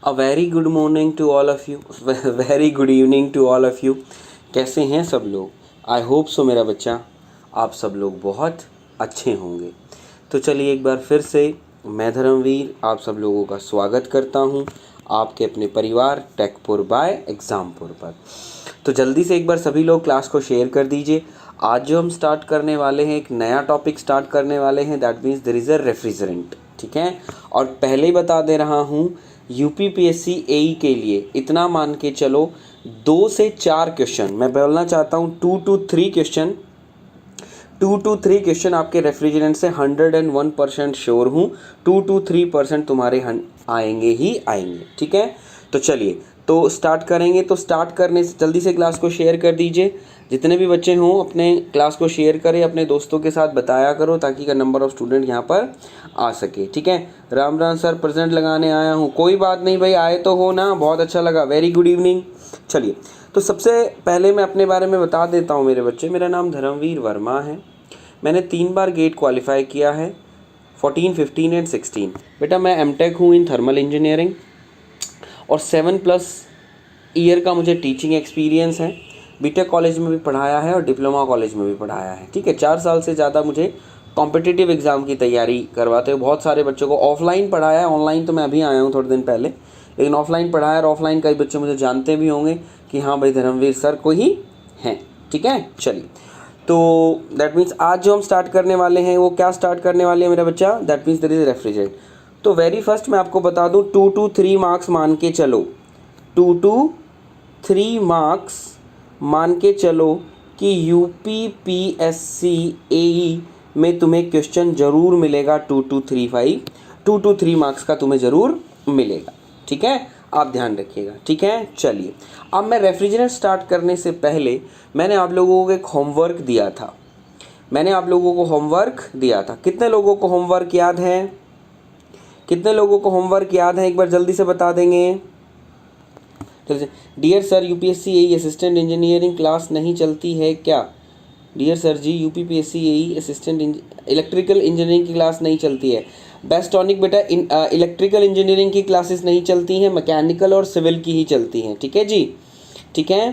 A very good morning to all of you, very good evening to all of you. कैसे हैं सब लोग? I hope so मेरा बच्चा, आप सब लोग बहुत अच्छे होंगे। तो चलिए एक बार फिर से मैं धर्मवीर आप सब लोगों का स्वागत करता हूं आपके अपने परिवार टेकपुर बाय एग्ज़ामपुर पर। तो जल्दी से एक बार सभी लोग क्लास को शेयर कर दीजिए। आज जो हम स्टार्ट करने वाले हैं, एक नया टॉपिक स्टार्ट करने वाले हैं, that means there is a refrigerant. ठीक है, और पहले ही बता दे रहा हूँ, यूपीपीएससी एई के लिए इतना मान के चलो 2 से 4 क्वेश्चन, मैं बोलना चाहता हूँ 2 to 3 क्वेश्चन, 2 to 3 क्वेश्चन आपके रेफ्रिजरेंट से 101% श्योर हूँ 2 to 3% तुम्हारे आएंगे ही आएंगे। ठीक है, तो चलिए तो स्टार्ट करेंगे। तो स्टार्ट करने से जल्दी से क्लास को शेयर कर दीजिए। जितने भी बच्चे हों अपने क्लास को शेयर करें, अपने दोस्तों के साथ बताया करो ताकि का नंबर ऑफ़ स्टूडेंट यहाँ पर आ सके। ठीक है, राम राम सर प्रेजेंट लगाने आया हूँ। कोई बात नहीं भाई, आए तो हो ना, बहुत अच्छा लगा, वेरी गुड इवनिंग। चलिए तो सबसे पहले मैं अपने बारे में बता देता हूँ मेरे बच्चे। मेरा नाम धर्मवीर वर्मा है। मैंने 3 बार गेट क्वालिफाई किया है, 14, 15 एंड 16। बेटा मैं एमटेक हूँ इन थर्मल इंजीनियरिंग और 7+ ईयर का मुझे टीचिंग एक्सपीरियंस है। बीटेक कॉलेज में भी पढ़ाया है और डिप्लोमा कॉलेज में भी पढ़ाया है। ठीक है, 4 साल से ज़्यादा मुझे कॉम्पिटिटिव एग्ज़ाम की तैयारी करवाते हुए बहुत सारे बच्चों को ऑफलाइन पढ़ाया है। ऑनलाइन तो मैं अभी आया हूँ थोड़े दिन पहले, लेकिन ऑफलाइन पढ़ाया और ऑफलाइन कई बच्चे मुझे जानते भी होंगे कि हाँ भाई धर्मवीर सर को ही हैं। ठीक है, चलिए तो दैट मीन्स आज जो हम स्टार्ट करने वाले हैं वो क्या स्टार्ट करने वाले हैं मेरा बच्चा, that means there is refrigerant. तो वेरी फर्स्ट मैं आपको बता दूँ 2 to 3 मार्क्स मान के चलो, 2 to 3 मार्क्स मान के चलो कि यूपीपीएससी एई में तुम्हें क्वेश्चन ज़रूर मिलेगा 2 to 3 मार्क्स का तुम्हें ज़रूर मिलेगा। ठीक है, आप ध्यान रखिएगा। ठीक है, चलिए अब मैं रेफ्रिजरेंट स्टार्ट करने से पहले मैंने आप लोगों को एक होमवर्क दिया था। कितने लोगों को होमवर्क याद है? एक बार जल्दी से बता देंगे। डियर सर यूपीएससी एई असिस्टेंट इंजीनियरिंग क्लास नहीं चलती है क्या? डियर सर जी यूपीपीएससी एई असिस्टेंट इलेक्ट्रिकल इंजीनियरिंग की क्लास नहीं चलती है। बेस्टॉनिक बेटा इलेक्ट्रिकल इंजीनियरिंग की क्लासेस नहीं चलती हैं, मैकेनिकल और सिविल की ही चलती हैं। ठीक है जी, ठीक है।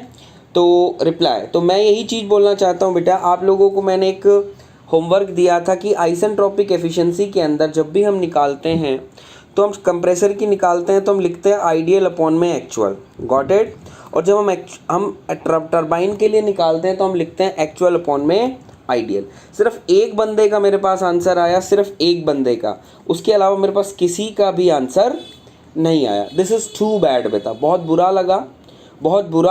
तो रिप्लाई, तो मैं यही चीज़ बोलना चाहता हूँ बेटा, आप लोगों को मैंने एक होमवर्क दिया था कि आइसेंट्रोपिक एफिशिएंसी के अंदर जब भी हम निकालते हैं तो हम कंप्रेसर की निकालते हैं तो हम लिखते हैं आइडियल अपॉन में एक्चुअल, गॉट इट। और जब हम टरबाइन के लिए निकालते हैं तो हम लिखते हैं एक्चुअल अपॉन में आइडियल। सिर्फ एक बंदे का मेरे पास आंसर आया, सिर्फ एक बंदे का, उसके अलावा मेरे पास किसी का भी आंसर नहीं आया। दिस इज़ टू बैड बेटा, बहुत बुरा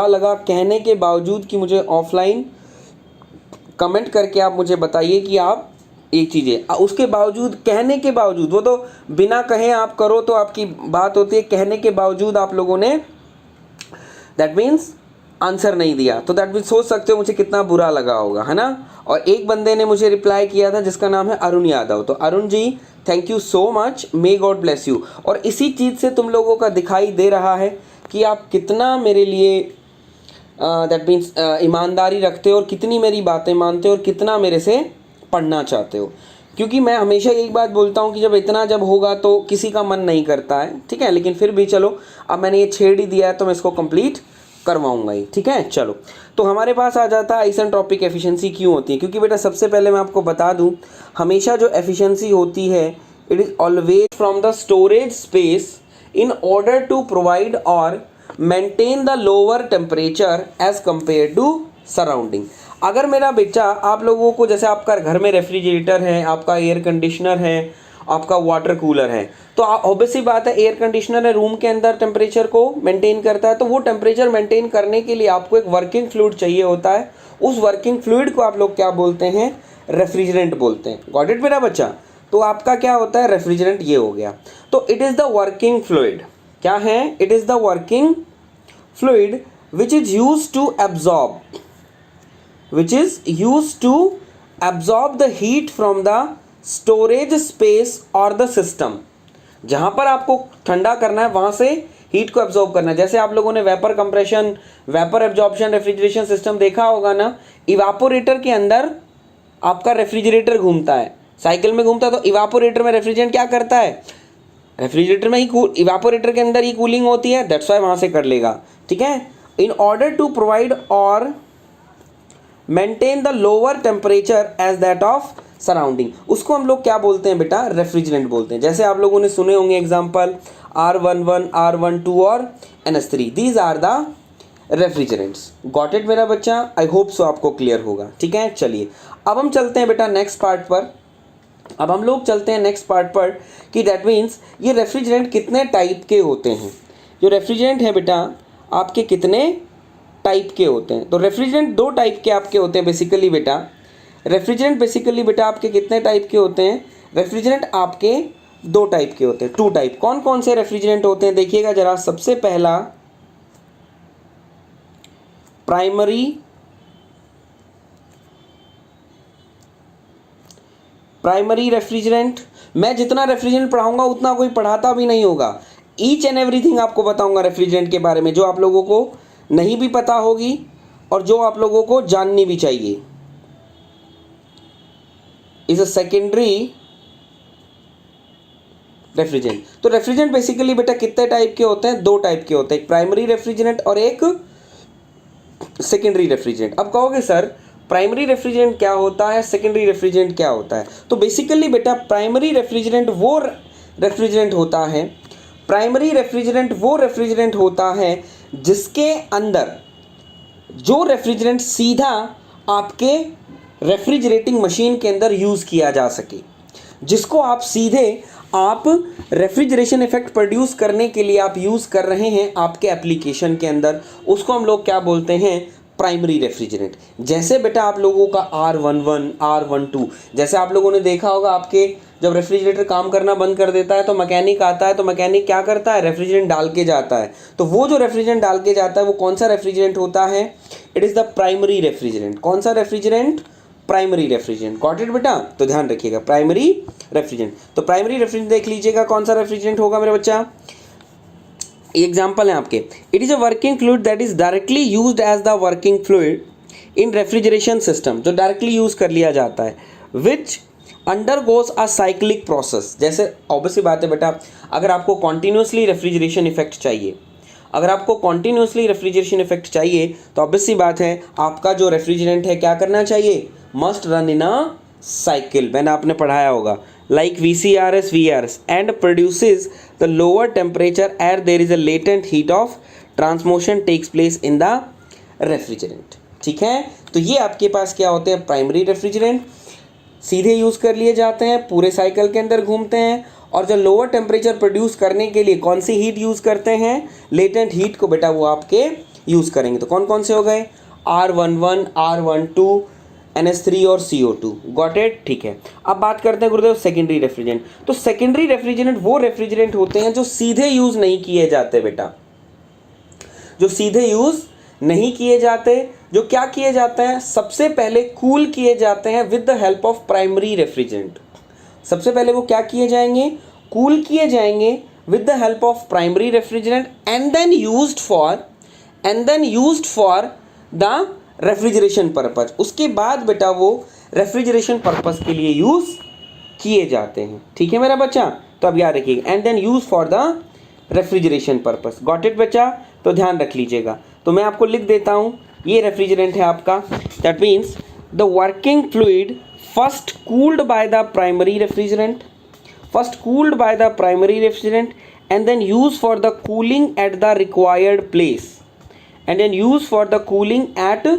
लगा कहने के बावजूद कि मुझे ऑफलाइन कमेंट करके आप मुझे बताइए कि आप एक चीज़ है, उसके बावजूद कहने के बावजूद, वो तो बिना कहे आप करो तो आपकी बात होती है, कहने के बावजूद आप लोगों ने दैट मीन्स आंसर नहीं दिया। तो दैट मीन्स सोच सकते हो मुझे कितना बुरा लगा होगा, है ना। और एक बंदे ने मुझे रिप्लाई किया था जिसका नाम है अरुण यादव। तो Arun ji thank you so much, may God bless you. और इसी चीज़ से तुम लोगों का दिखाई दे रहा है कि आप कितना मेरे लिए दैट मीन्स ईमानदारी रखते हो और कितनी मेरी बातें मानते हो और कितना मेरे से पढ़ना चाहते हो। क्योंकि मैं हमेशा एक बात बोलता हूँ कि जब होगा तो किसी का मन नहीं करता है। ठीक है, लेकिन फिर भी चलो, अब मैंने ये छेड़ ही दिया है तो मैं इसको कंप्लीट करवाऊंगा ही। ठीक है, चलो तो हमारे पास आ जाता है आइसेंट्रोपिक एफिशिएंसी क्यों होती है। क्योंकि बेटा सबसे पहले मैं आपको बता दूं, हमेशा जो एफिशिएंसी होती है it is always from the storage space in order to provide और maintain the lower temperature as compare to surrounding. अगर मेरा बच्चा आप लोगों को, जैसे आपका घर में रेफ्रिजरेटर है, आपका एयर कंडीशनर है, आपका वाटर कूलर है, तो ऑब्वियसली बात है एयर कंडीशनर है, रूम के अंदर टेम्परेचर को मेंटेन करता है। तो वो टेम्परेचर मेंटेन करने के लिए आपको एक वर्किंग फ्लूइड चाहिए होता है। उस वर्किंग फ्लूइड को आप लोग क्या बोलते हैं? रेफ्रिजरेंट बोलते हैं। गॉट इट मेरा बच्चा? तो आपका क्या होता है? रेफ्रिजरेंट ये हो गया। तो it is the working fluid. क्या है? It is the working fluid which is used to absorb the heat from the storage space or the system। जहाँ पर आपको ठंडा करना है वहाँ से हीट को एब्जॉर्ब करना है। जैसे आप लोगों ने vapour compression, vapour absorption refrigeration system देखा होगा ना। इवापोरेटर के अंदर आपका रेफ्रिजरेटर घूमता है, साइकिल में घूमता है, तो इवापोरेटर में रेफ्रिजरेंट क्या करता है? रेफ्रिजरेटर में ही इवापोरेटर के अंदर ही कूलिंग होती है, दैट्स वाई वहाँ से कर लेगा, ठीक है। इन ऑर्डर टू प्रोवाइड और maintain the lower temperature as that of surrounding, उसको हम लोग क्या बोलते हैं बेटा, रेफ्रिजरेंट बोलते हैं। जैसे आप लोगों ने सुने होंगे एग्जांपल R11, R12 और NH3, these are the refrigerants. Got it मेरा बच्चा, आई होप सो आपको क्लियर होगा, ठीक है। चलिए अब हम चलते हैं बेटा नेक्स्ट पार्ट पर। अब हम लोग चलते हैं नेक्स्ट पार्ट पर कि दैट मीन्स ये रेफ्रिजरेंट कितने टाइप के होते हैं। जो रेफ्रिजरेंट है बेटा आपके कितने टाइप के होते हैं, तो रेफ्रिजरेंट दो टाइप के आपके होते हैं बेसिकली बेटा। रेफ्रिजरेंट बेसिकली बेटा आपके कितने टाइप के होते हैं, रेफ्रिजरेंट आपके दो टाइप के होते हैं, टू टाइप। कौन कौन से रेफ्रिजरेंट होते हैं देखिएगा जरा। सबसे पहला प्राइमरी रेफ्रिजरेंट। मैं जितना रेफ्रिजरेंट पढ़ाऊंगा उतना कोई पढ़ाता भी नहीं होगा। ईच एंड एवरीथिंग आपको बताऊंगा रेफ्रिजरेंट के बारे में, जो आप लोगों को नहीं भी पता होगी और जो आप लोगों को जाननी भी चाहिए। Is a secondary refrigerant. तो रेफ्रिजरेंट बेसिकली बेटा कितने टाइप के होते हैं, दो टाइप के होते हैं, एक प्राइमरी रेफ्रिजरेंट और एक सेकेंडरी रेफ्रिजरेंट। अब कहोगे सर प्राइमरी रेफ्रिजरेंट क्या होता है, सेकेंडरी रेफ्रिजरेंट क्या होता है। तो बेसिकली बेटा प्राइमरी रेफ्रिजरेंट वो रेफ्रिजरेंट होता है, प्राइमरी रेफ्रिजरेंट वो रेफ्रिजरेंट होता है जिसके अंदर जो रेफ्रिजरेंट सीधा आपके रेफ्रिजरेटिंग मशीन के अंदर यूज़ किया जा सके, जिसको आप सीधे आप रेफ्रिजरेशन इफेक्ट प्रोड्यूस करने के लिए आप यूज़ कर रहे हैं आपके एप्लीकेशन के अंदर, उसको हम लोग क्या बोलते हैं, प्राइमरी रेफ्रिजरेंट। जैसे बेटा आप लोगों का R11, R12, जैसे आप लोगों ने देखा होगा आपके जब रेफ्रिजरेटर काम करना बंद कर देता है तो मैकेनिक आता है, तो मैकेनिक क्या करता है, रेफ्रिजरेंट डाल के जाता है। तो वो जो रेफ्रिजरेंट डाल के जाता है वो कौन सा रेफ्रिजरेंट होता है, it is the primary refrigerant. कौन सा refrigerant, primary refrigerant. Got it बेटा, तो ध्यान रखिएगा प्राइमरी रेफ्रिजरेंट। तो प्राइमरी रेफ्रिजरेंट देख लीजिएगा कौन सा रेफ्रिजरेंट होगा मेरे बच्चा। एग्जाम्पल है आपके, it is a working fluid that is directly used as the working fluid in refrigeration system, जो डायरेक्टली यूज़ कर लिया जाता है, which undergoes a cyclic process. जैसे ऑब्वियसली बात है बेटा, अगर आपको कॉन्टिन्यूसली रेफ्रिजरेशन इफेक्ट चाहिए, अगर आपको कॉन्टिन्यूसली रेफ्रिजरेशन इफेक्ट चाहिए तो ऑब्वियसली बात है आपका जो रेफ्रिजरेंट है क्या करना चाहिए, must run in a cycle. मैंने आपने पढ़ाया होगा like VCRS, VRS and produces the lower temperature as there is a latent heat of transmotion takes place in the refrigerant। ठीक है, तो ये आपके पास क्या होते हैं, प्राइमरी रेफ्रिजरेंट, सीधे यूज़ कर लिए जाते हैं, पूरे साइकिल के अंदर घूमते हैं, और जो लोअर टेम्परेचर प्रोड्यूस करने के लिए कौन सी हीट यूज़ करते हैं, लेटेंट हीट को बेटा वो आपके यूज़ करेंगे। तो कौन कौन से हो गए, R11, R12, NH3 और CO2। गॉट इट, ठीक है। अब बात करते हैं गुरुदेव सेकेंडरी रेफ्रिजरेंट। तो सेकेंडरी रेफ्रिजरेंट वो रेफ्रिजरेंट होते हैं जो सीधे यूज़ नहीं किए जाते बेटा, जो सीधे यूज़ नहीं किए जाते, जो क्या किए जाते हैं, सबसे पहले कूल किए जाते हैं with the help of primary refrigerant. सबसे पहले वो क्या किए जाएंगे, कूल किए जाएंगे with the help of primary refrigerant and then used for the refrigeration purpose. उसके बाद बेटा वो रेफ्रिजरेशन पर्पज के लिए यूज़ किए जाते हैं। ठीक है मेरा बच्चा, तो अब याद रखिएगा, and then use for the refrigeration purpose. Got it बच्चा, तो ध्यान रख लीजिएगा। तो मैं आपको लिख देता हूँ, ये रेफ्रिजरेंट है आपका, that means the working fluid first cooled by the primary refrigerant, and then used for the cooling at the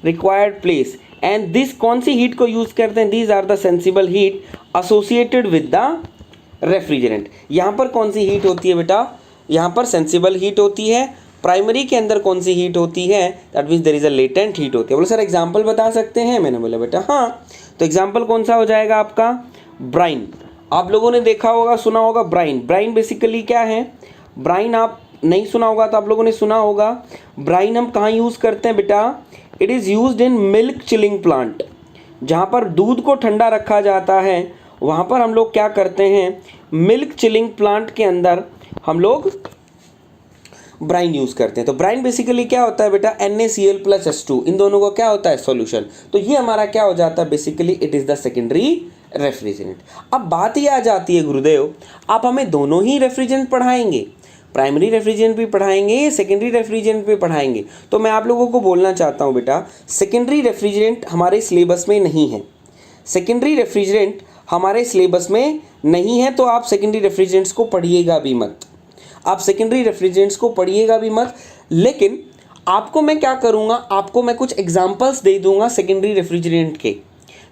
required place, and this कौन सी हीट को यूज़ करते हैं, these are the sensible heat associated with the refrigerant। यहाँ पर कौन सी heat होती है बेटा, यहाँ पर सेंसिबल हीट होती है। प्राइमरी के अंदर कौन सी हीट होती है, that means there is a latent heat होती है। बोले सर एग्जाम्पल बता सकते हैं, मैंने बोला बेटा हाँ, तो एग्जाम्पल कौन सा हो जाएगा आपका, ब्राइन। आप लोगों ने देखा होगा, सुना होगा ब्राइन बेसिकली क्या है, ब्राइन आप नहीं सुना होगा तो आप लोगों ने सुना होगा। ब्राइन हम कहाँ यूज़ करते हैं बेटा, it is used in milk chilling plant. जहाँ पर दूध को ठंडा रखा जाता है वहाँ पर हम लोग क्या करते हैं, मिल्क चिलिंग प्लांट के अंदर हम लोग ब्राइन यूज़ करते हैं। तो ब्राइन बेसिकली क्या होता है बेटा, NaCl+H2, इन दोनों को क्या होता है, सॉल्यूशन। तो ये हमारा क्या हो जाता है basically, it is the secondary refrigerant. अब बात ये आ जाती है गुरुदेव, आप हमें दोनों ही रेफ्रिजरेंट पढ़ाएंगे, प्राइमरी रेफ्रिजरेंट भी पढ़ाएंगे, सेकेंडरी रेफ्रिजरेंट भी पढ़ाएंगे? तो मैं आप लोगों को बोलना चाहता हूँ बेटा, सेकेंडरी रेफ्रिजरेंट हमारे सिलेबस में नहीं है, सेकेंडरी रेफ्रिजरेंट हमारे सिलेबस में नहीं है, तो आप सेकेंडरी रेफ्रिजरेंट्स को पढ़िएगा भी मत, आप सेकेंडरी रेफ्रिजरेंट्स को पढ़िएगा भी मत। लेकिन आपको मैं क्या करूँगा, आपको मैं कुछ एग्जाम्पल्स दे दूँगा सेकेंडरी रेफ्रिजरेंट के,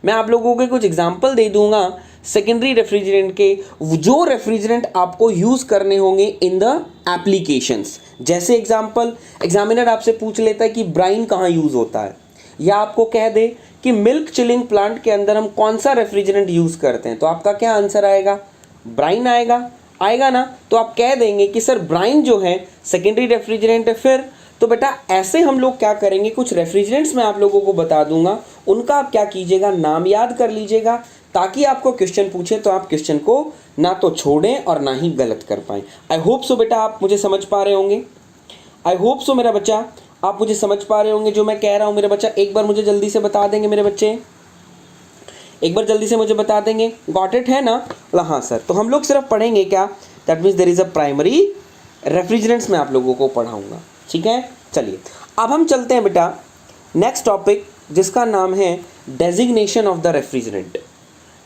मैं आप लोगों के कुछ एग्जाम्पल दे दूँगा सेकेंडरी रेफ्रिजरेंट के, जो रेफ्रिजरेंट आपको यूज़ करने होंगे इन द एप्लीकेशंस। जैसे एग्जाम्पल, एग्जामिनर आपसे पूछ लेता है कि ब्राइन कहाँ यूज़ होता है, या आपको कह दे कि मिल्क चिलिंग प्लांट के अंदर हम कौन सा रेफ्रिजरेंट यूज़ करते हैं, तो आपका क्या आंसर आएगा? ब्राइन आएगा ना। तो आप कह देंगे कि सर ब्राइन जो है सेकेंडरी रेफ्रिजरेंट है। फिर तो बेटा ऐसे हम लोग क्या करेंगे, कुछ रेफ्रिजरेंट्स मैं आप लोगों को बता दूंगा, उनका आप क्या कीजिएगा, नाम याद कर लीजिएगा, ताकि आपको क्वेश्चन पूछे तो आप क्वेश्चन को ना तो छोड़ें और ना ही गलत कर पाएँ। आई होप सो बेटा आप मुझे समझ पा रहे होंगे, आई होप सो मेरा बच्चा आप मुझे समझ पा रहे होंगे जो मैं कह रहा हूँ। मेरे बच्चा एक बार मुझे जल्दी से बता देंगे, मेरे बच्चे एक बार जल्दी से मुझे बता देंगे, गॉट इट है ना? हाँ सर, तो हम लोग सिर्फ पढ़ेंगे क्या, that means there is a primary refrigerants मैं आप लोगों को पढ़ाऊँगा, ठीक है। चलिए अब हम चलते हैं बेटा नेक्स्ट टॉपिक, जिसका नाम है designation of the refrigerant.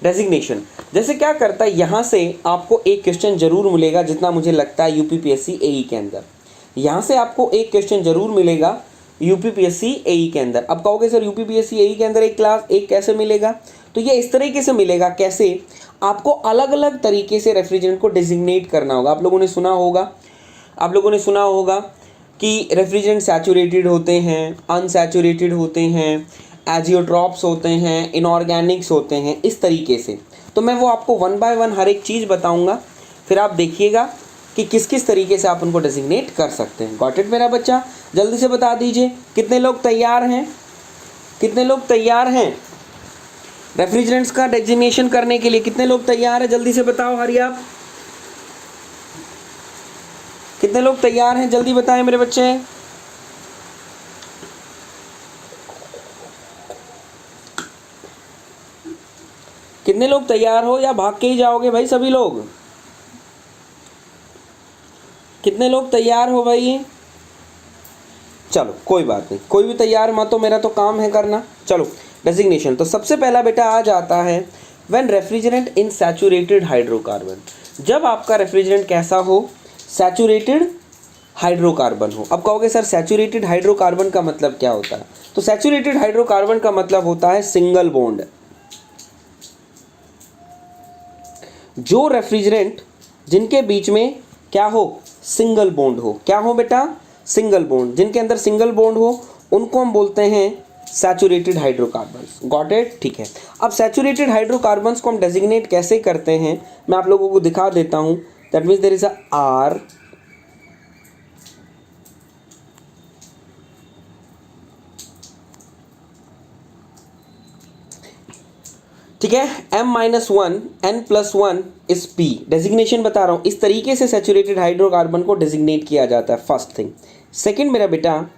Designation जैसे क्या करता है, यहाँ से आपको एक क्वेश्चन जरूर मिलेगा, जितना मुझे लगता है यूपीपीएससी एई के अंदर, यहाँ से आपको एक क्वेश्चन जरूर मिलेगा यूपीपीएससी एई के अंदर। अब कहोगे सर यूपीपीएससी एई के अंदर एक कैसे मिलेगा, तो ये इस तरीके से मिलेगा। कैसे? आपको अलग अलग तरीके से रेफ्रिजरेंट को डेजिग्नेट करना होगा। आप लोगों ने सुना होगा कि रेफ्रिजरेंट सैचुरेटेड होते हैं, अनसैचुरेटेड होते हैं, एजियोट्रॉप्स होते हैं, इनऑर्गेनिक्स होते हैं, इस तरीके से। तो मैं वो आपको वन बाय वन हर एक चीज़ बताऊंगा, फिर आप देखिएगा कि किस किस तरीके से आप उनको डेजिग्नेट कर सकते हैं। गॉट इट मेरा बच्चा? जल्दी से बता दीजिए कितने लोग तैयार हैं, कितने लोग तैयार हैं रेफ्रिजरेंट्स का डेजिग्नेशन करने के लिए? कितने लोग तैयार हैं, जल्दी से बताओ, हरी आप कितने लोग तैयार हैं, जल्दी बताएं मेरे बच्चे। कितने लोग तैयार हो, या भाग के ही जाओगे भाई सभी लोग? कितने लोग तैयार हो भाई? चलो कोई बात नहीं, कोई भी तैयार मत हो, मेरा तो काम है करना। चलो डेजिग्नेशन, तो सबसे पहला बेटा आ जाता है when refrigerant in saturated hydrocarbon. जब आपका रेफ्रिजरेंट कैसा हो? सैचुरेटेड हाइड्रोकार्बन हो। अब कहोगे सर सैचुरेटेड हाइड्रोकार्बन का मतलब क्या होता है? तो सैचुरेटेड हाइड्रोकार्बन का मतलब होता है सिंगल बॉन्ड। जो रेफ्रिजरेंट जिनके बीच में क्या हो? सिंगल बॉन्ड हो। क्या हो बेटा? Single bond. जिनके अंदर सिंगल बॉन्ड हो उनको हम बोलते हैं सैचुरेटेड हाइड्रोकार्बन्स। Got it? ठीक है। अब सैचुरेटेड हाइड्रोकार्बन्स को हम डेजिग्नेट कैसे करते हैं, मैं आप लोगों को दिखा देता हूं। That means there is a R, ठीक है, M-1 N+1 is P। Designation बता रहा हूं, इस तरीके से सैचुरेटेड हाइड्रोकार्बन को डेजिग्नेट किया जाता है, फर्स्ट थिंग। सेकंड मेरा बेटा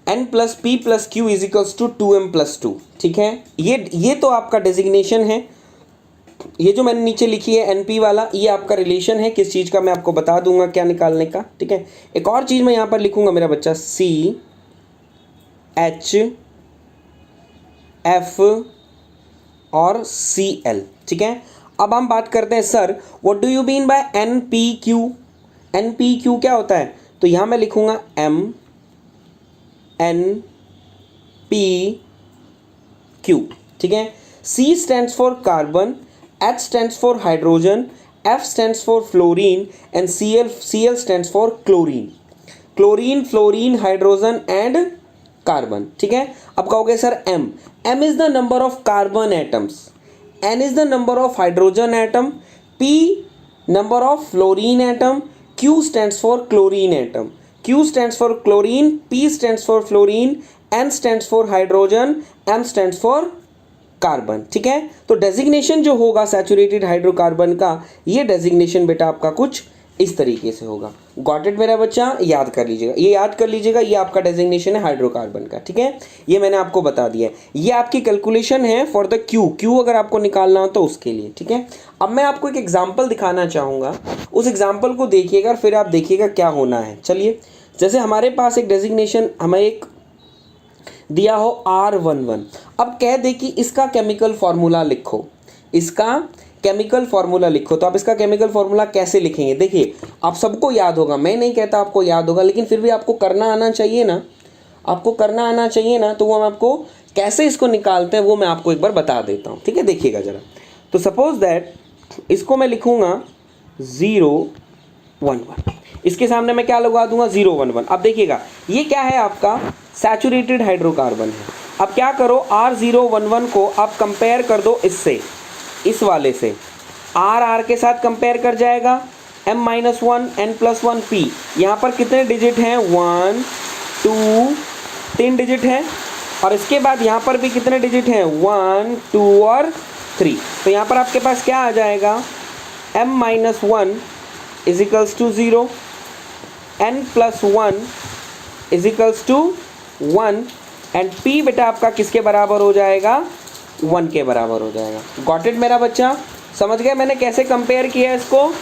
N+P+Q is equals to 2M+2। ठीक है, ये तो आपका डेजिग्नेशन है। ये जो मैंने नीचे लिखी है NP वाला, ये आपका रिलेशन है किस चीज़ का, मैं आपको बता दूंगा क्या निकालने का। ठीक है, एक और चीज़ मैं यहाँ पर लिखूंगा मेरा बच्चा, CH, F और Cl। ठीक है, अब हम बात करते हैं sir what do you mean by NPQ। NPQ क्या होता है? तो यहाँ मैं लिखूंगा MNPQ। ठीक है, C stands for carbon, H stands for hydrogen, F stands for fluorine and Cl stands for chlorine। Chlorine, fluorine, hydrogen and carbon. ठीक है, अब कहोगे sir M is the number of carbon atoms, N is the number of hydrogen atom, P number of fluorine atom, Q stands for chlorine atom, Q stands for chlorine, P stands for fluorine, N stands for hydrogen, M stands for carbon. ठीक है, तो designation जो होगा saturated hydrocarbon का, ये designation बेटा आपका कुछ इस तरीके से होगा। गॉट इट मेरा बच्चा, याद कर लीजिएगा, ये याद कर लीजिएगा, ये आपका डेजिग्नेशन है हाइड्रोकार्बन का, ठीक है। ये मैंने आपको बता दिया है, ये आपकी कैलकुलेशन है फॉर द क्यू अगर आपको निकालना हो तो उसके लिए, ठीक है। अब मैं आपको एक एग्जाम्पल दिखाना चाहूँगा, उस एग्जाम्पल को देखिएगा फिर आप देखिएगा क्या होना है। चलिए, जैसे हमारे पास एक डेजिग्नेशन हमें एक दिया हो R11, अब कह दे कि इसका केमिकल फार्मूला लिखो, इसका केमिकल फार्मूला लिखो। तो आप इसका केमिकल फार्मूला कैसे लिखेंगे? देखिए, आप सबको याद होगा, मैं नहीं कहता आपको याद होगा, लेकिन फिर भी आपको करना आना चाहिए ना, आपको करना आना चाहिए ना। तो वो हम आपको कैसे इसको निकालते हैं वो मैं आपको एक बार बता देता हूँ, ठीक है। देखिएगा ज़रा, तो सपोज दैट इसको मैं लिखूँगा 011, इसके सामने मैं क्या लगा दूंगा 011। अब देखिएगा ये क्या है, आपका सैचुरेटेड हाइड्रोकार्बन है। अब क्या करो, R011 को आप कंपेयर कर दो इससे, इस वाले से, R के साथ कंपेयर कर जाएगा, M-1 N+1 P। यहाँ पर कितने डिजिट हैं, 1 2 3 डिजिट हैं, और इसके बाद यहाँ पर भी कितने डिजिट हैं, 1 2 और 3। तो यहाँ पर आपके पास क्या आ जाएगा, M-1 is equals to 0, N+1 is equals to 1, and P बेटा आपका किसके बराबर हो जाएगा, 1 के बराबर हो जाएगा। गॉट इट मेरा बच्चा, समझ गए मैंने कैसे कंपेयर किया इसको,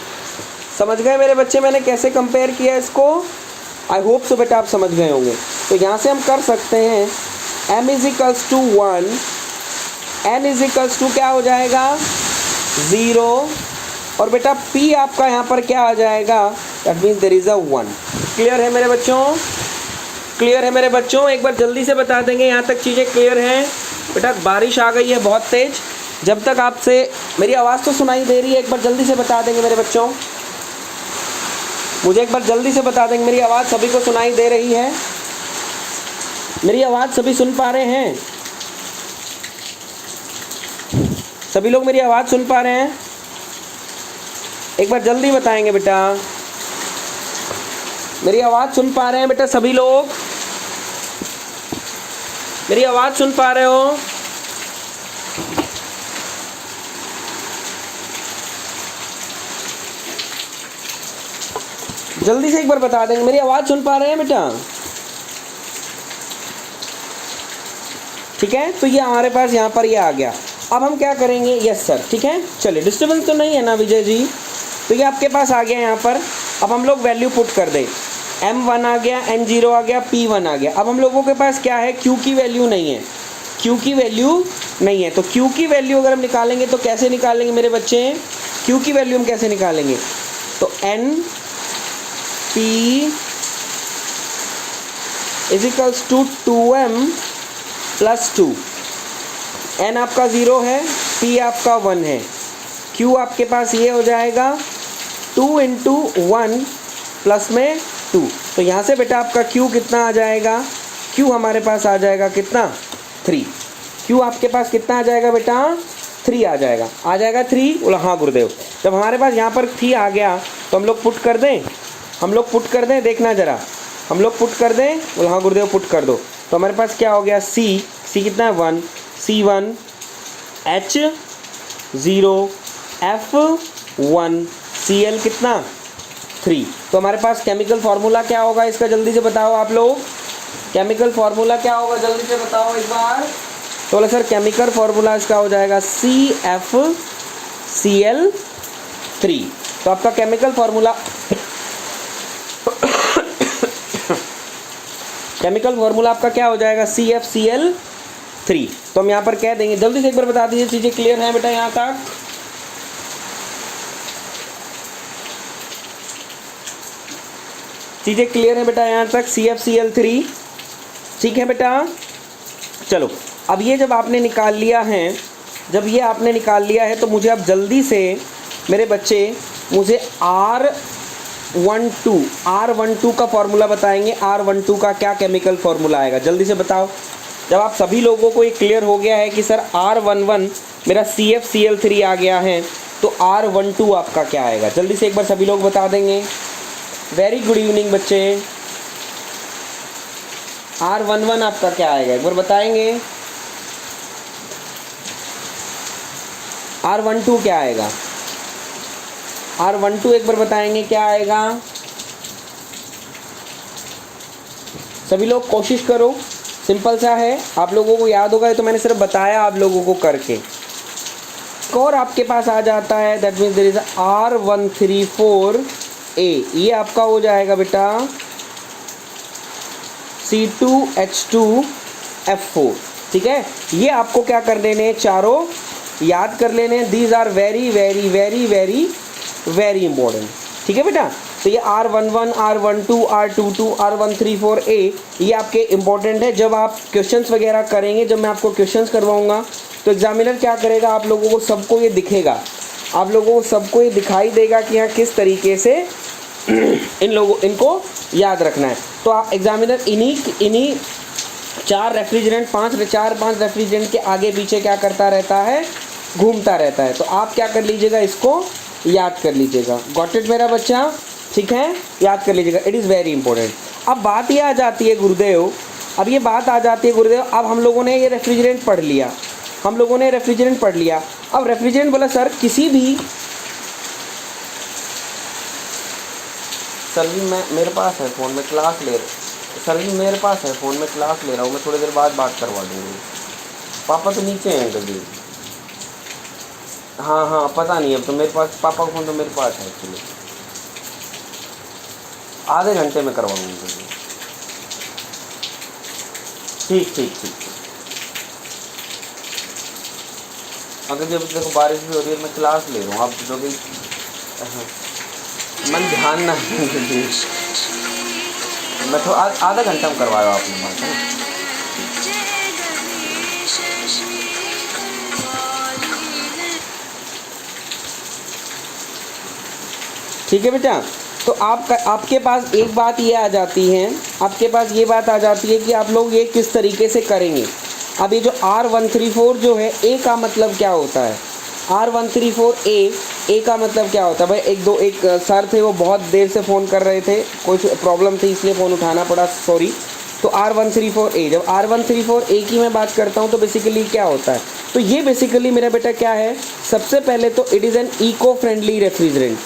समझ गए मेरे बच्चे मैंने कैसे कंपेयर किया इसको? आई होप सो बेटा आप समझ गए होंगे। तो यहाँ से हम कर सकते हैं M is equals to 1, N is equals to क्या हो जाएगा 0, और बेटा P आपका यहाँ पर क्या आ जाएगा, that means there is a 1। Clear है मेरे बच्चों, क्लियर है मेरे बच्चों? एक बार जल्दी से बता देंगे यहाँ तक चीज़ें क्लियर हैं? बेटा बारिश आ गई है बहुत तेज, जब तक आपसे मेरी आवाज़ तो सुनाई दे रही है, एक बार जल्दी से बता देंगे मेरे बच्चों, मुझे एक बार जल्दी से बता देंगे मेरी आवाज़ सभी को सुनाई दे रही है? मेरी आवाज़ सभी सुन पा रहे हैं? सभी लोग मेरी आवाज़ सुन पा रहे हैं? एक बार जल्दी बताएंगे बेटा, मेरी आवाज़ सुन पा रहे हैं बेटा सभी लोग? मेरी आवाज़ सुन पा रहे हो? जल्दी से एक बार बता देंगे, मेरी आवाज़ सुन पा रहे हैं बेटा? ठीक है, तो ये हमारे पास यहाँ पर ये आ गया। अब हम क्या करेंगे, यस सर, ठीक है, चलिए, डिस्टर्बेंस तो नहीं है ना विजय जी? तो ये आपके पास आ गया यहाँ पर। अब हम लोग वैल्यू पुट कर दें, M1 आ गया, N0 आ गया, P1 आ गया। अब हम लोगों के पास क्या है, Q की वैल्यू नहीं है, Q की वैल्यू नहीं है। तो Q की वैल्यू अगर हम निकालेंगे तो कैसे निकालेंगे मेरे बच्चे, Q की वैल्यू हम कैसे निकालेंगे? तो N P is equals to 2M plus 2। N आपका 0 है, P आपका 1 है, Q आपके पास ये हो जाएगा 2 इंटू 1 प्लस में 2। तो यहाँ से बेटा आपका Q कितना आ जाएगा, Q हमारे पास आ जाएगा कितना, 3। Q आपके पास कितना आ जाएगा बेटा, 3 आ जाएगा, आ जाएगा 3। बोला हाँ गुरुदेव। जब हमारे पास यहाँ पर 3 आ गया तो हम लोग पुट कर दें, हम लोग पुट कर दें, देखना ज़रा, हम लोग पुट कर दें। बोला हाँ गुरुदेव पुट कर दो। तो हमारे पास क्या हो गया, C कितना है 1, C1 H0 F1 Cl कितना 3। तो हमारे पास केमिकल फार्मूला क्या होगा इसका, जल्दी से बताओ आप लोग, केमिकल फार्मूला क्या होगा, जल्दी से बताओ एक बार। तो बोले सर केमिकल फार्मूला इसका हो जाएगा CFCl3। तो आपका केमिकल फार्मूला केमिकल फार्मूला आपका क्या हो जाएगा, CFCl3। तो हम यहाँ पर कह देंगे, जल्दी से एक बार बता दीजिए, चीज़ें क्लियर हैं बेटा यहाँ तक? चीज़ें क्लियर है बेटा यहाँ तक, CFCl3, ठीक है बेटा? चलो, अब ये जब आपने निकाल लिया है, जब ये आपने निकाल लिया है तो मुझे अब जल्दी से मेरे बच्चे मुझे R12 का फार्मूला बताएंगे। R12 का क्या केमिकल फार्मूला आएगा, जल्दी से बताओ। जब आप सभी लोगों को ये क्लियर हो गया है कि सर R11 मेरा CFCl3 आ गया है, तो R12 आपका क्या आएगा, जल्दी से एक बार सभी लोग बता देंगे। वेरी गुड इवनिंग बच्चे, R11 आपका क्या आएगा एक बार बताएंगे। R12 क्या आएगा, R12 एक बार बताएंगे क्या आएगा? सभी लोग कोशिश करो, सिंपल सा है, आप लोगों को याद होगा, ये तो मैंने सिर्फ बताया आप लोगों को करके। और आपके पास आ जाता है, that means there is R134A, ये आपका हो जाएगा बेटा C2H2F4, ठीक है। ये आपको क्या कर लेने, चारों याद कर लेने, these are very very very very very important, ठीक है बेटा। तो ये R11, R12, R22, R134A ये आपके इंपॉर्टेंट है। जब आप क्वेश्चंस वगैरह करेंगे, जब मैं आपको क्वेश्चंस करवाऊंगा तो एग्जामिनर क्या करेगा, आप लोगों को सबको ये दिखेगा, आप लोगों को सबको ये दिखाई देगा कि यहाँ किस तरीके से इनको याद रखना है। तो आप एग्जामिनर इन्हीं चार पाँच रेफ्रिजरेंट के आगे पीछे क्या करता रहता है, घूमता रहता है। तो आप क्या कर लीजिएगा, इसको याद कर लीजिएगा। गॉट इट मेरा बच्चा, ठीक है, याद कर लीजिएगा, इट इज़ वेरी इंपॉर्टेंट। अब बात ये आ जाती है गुरुदेव, अब ये बात आ जाती है गुरुदेव, अब हम लोगों ने ये रेफ्रिजरेंट पढ़ लिया, हम लोगों ने रेफ्रिजरेंट पढ़ लिया। अब रेफ्रिजरेंट बोला सर किसी भी, सर जी मेरे पास है फ़ोन में क्लास ले रहा, सर जी मेरे पास है फ़ोन में क्लास ले रहा हूँ, मैं थोड़ी देर बाद बात करवा दूँगी। पापा तो नीचे हैं कभी, हाँ हाँ पता नहीं, अब तो मेरे पास पापा का फ़ोन तो मेरे पास है एक्चुअली, आधे घंटे में करवाऊँगा। ठीक ठीक ठीक। अगर जब देखो बारिश भी हो रही है, मैं क्लास ले रहा हूँ, आप जो कि मन ध्यान ना मैं तो आधा घंटा में करवाया आपने बात, है ना। ठीक है बेटा, तो आपके पास एक बात ये आ जाती है, आपके पास ये बात आ जाती है कि आप लोग ये किस तरीके से करेंगे। अब ये जो R134 जो है, ए का मतलब क्या होता है, R134A ए का मतलब क्या होता है भाई। एक सर थे, वो बहुत देर से फ़ोन कर रहे थे, कोई प्रॉब्लम थी इसलिए फ़ोन उठाना पड़ा, सॉरी। तो R134A, जब R134A की मैं बात करता हूँ तो बेसिकली क्या होता है, तो ये बेसिकली मेरा बेटा क्या है, सबसे पहले तो it is an eco friendly refrigerant,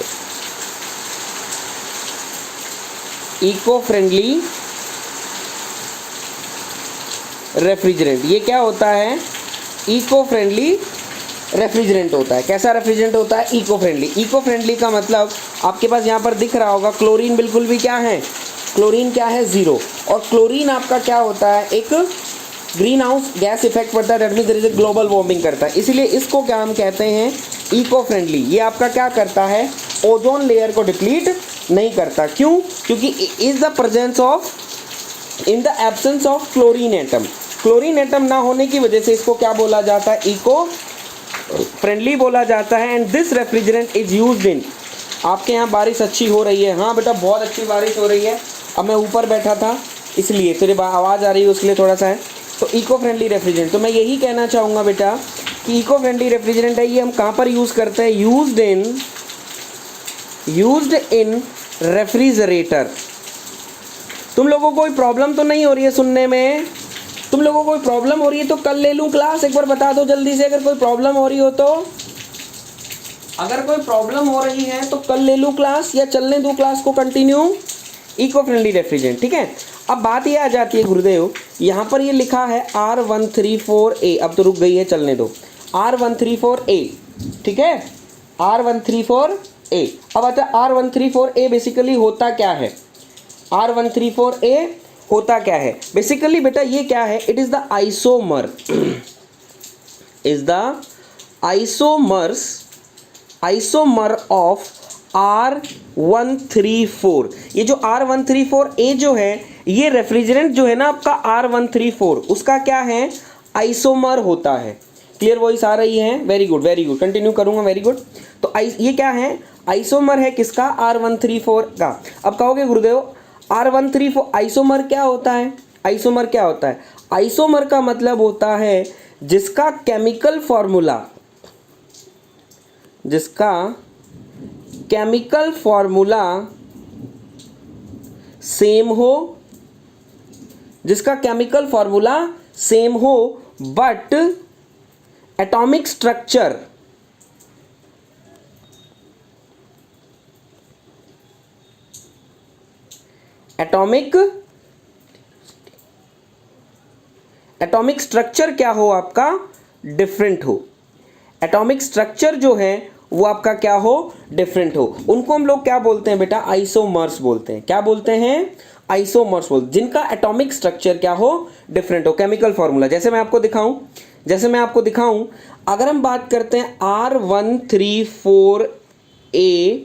eco friendly refrigerant. ये क्या होता है, इको फ्रेंडली रेफ्रिजरेंट होता है। कैसा रेफ्रिजरेंट होता है, इको फ्रेंडली। इको फ्रेंडली का मतलब आपके पास यहाँ पर दिख रहा होगा, क्लोरीन बिल्कुल भी क्या है, क्लोरीन क्या है, ज़ीरो। और क्लोरीन आपका क्या होता है, एक ग्रीन हाउस गैस इफेक्ट पड़ता है, that means there is a global warming करता है, इसलिए इसको क्या हम कहते हैं, इको फ्रेंडली। ये आपका क्या करता है, ओजोन लेयर को डिप्लीट नहीं करता। क्यों, क्योंकि is the presence of, in the absence of chlorine atom, chlorine atom ना होने की वजह से इसको क्या बोला जाता है, इको फ्रेंडली बोला जाता है। And this refrigerant is used in, आपके यहाँ बारिश अच्छी हो रही है, हाँ बेटा बहुत अच्छी बारिश हो रही है, अब मैं ऊपर बैठा था इसलिए तेरे आवाज़ आ रही है, उसके लिए थोड़ा सा है। तो इको फ्रेंडली रेफ्रिजरेंट, तो मैं यही कहना चाहूँगा बेटा कि इको फ्रेंडली रेफ्रिजरेंट है, ये हम कहाँ पर यूज़ करते हैं, यूज्ड इन रेफ्रिजरेटर। तुम लोगों को कोई प्रॉब्लम तो नहीं हो रही है सुनने में, तुम लोगों को कोई प्रॉब्लम हो रही है तो कल ले लूँ क्लास, एक बार बता दो जल्दी से, अगर कोई प्रॉब्लम हो रही हो तो, अगर कोई प्रॉब्लम हो रही है तो कल ले लूँ क्लास या चलने दूँ क्लास को कंटिन्यू, इको फ्रेंडली रेफ्रिजरेंट, ठीक है। अब बात ये आ जाती है गुरुदेव, यहाँ पर ये लिखा है R134A, अब तो रुक गई है, चलने दो, R134A, ठीक है, R134A। अब आता है R134A बेसिकली होता क्या है, R134A होता क्या है बेसिकली बेटा, ये क्या है, it is the isomer, is the isomer of R134। ये जो R134A जो है, ये रेफ्रिजरेंट जो है ना आपका R134, उसका क्या है, आइसोमर होता है। क्लियर वॉइस आ रही है, very good very good, continue करूंगा, वेरी गुड। तो ये क्या है, आइसोमर है किसका, R134 का। अब कहोगे गुरुदेव R134 आइसोमर क्या होता है, आइसोमर क्या होता है, आइसोमर का मतलब होता है जिसका केमिकल फॉर्मूला, जिसका केमिकल फॉर्मूला सेम हो, जिसका केमिकल फॉर्मूला सेम हो but atomic structure atomic structure क्या हो आपका, डिफरेंट हो। एटॉमिक स्ट्रक्चर जो है वो आपका क्या हो, डिफरेंट हो। उनको हम लोग क्या बोलते हैं बेटा, आइसोमर्स बोलते हैं। क्या बोलते हैं, आइसोमर्स बोलते हैं, जिनका एटॉमिक स्ट्रक्चर क्या हो, डिफरेंट हो। केमिकल फॉर्मूला जैसे मैं आपको दिखाऊं, अगर हम बात करते हैं R134A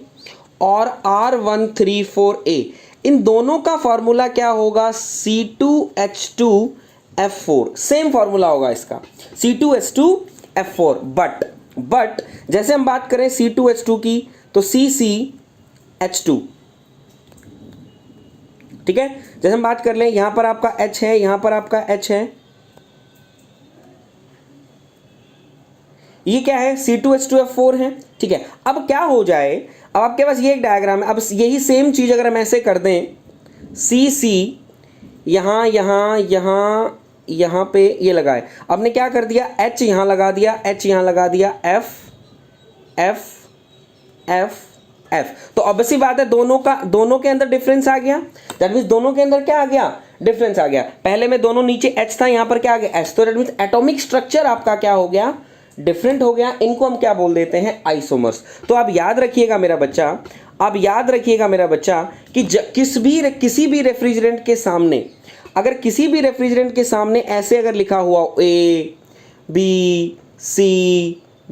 और R134A, इन दोनों का फॉर्मूला क्या होगा, C2H2F4। सेम फॉर्मूला होगा इसका, C2H2F4। बट जैसे हम बात करें C2H2 की तो CCH2, ठीक है। जैसे हम बात कर लें, यहां पर आपका H है, यहां पर आपका H है, ये क्या है, C2H2F4 है, ठीक है। अब क्या हो जाए, अब आपके पास ये एक डायग्राम है, अब यही सेम चीज अगर हम ऐसे कर दें, CC यहां यहां यहां यहां पे ये लगाए, आपने क्या कर दिया, H यहां लगा दिया, H यहां लगा दिया, F F F F, तो ऑब्वियसली बात है दोनों के अंदर डिफरेंस आ गया। दैट मींस दोनों के अंदर क्या आ गया, डिफरेंस आ गया। पहले में दोनों नीचे H था, यहां पर क्या आ गया, H, तो दैट मींस एटॉमिक स्ट्रक्चर आपका क्या हो गया, डिफरेंट हो गया। इनको हम क्या बोल देते हैं, आइसोमर्स। तो आप याद रखिएगा मेरा बच्चा, कि किसी भी रेफ्रिजरेंट के सामने, अगर किसी भी रेफ्रिजरेंट के सामने ऐसे अगर लिखा हुआ A B C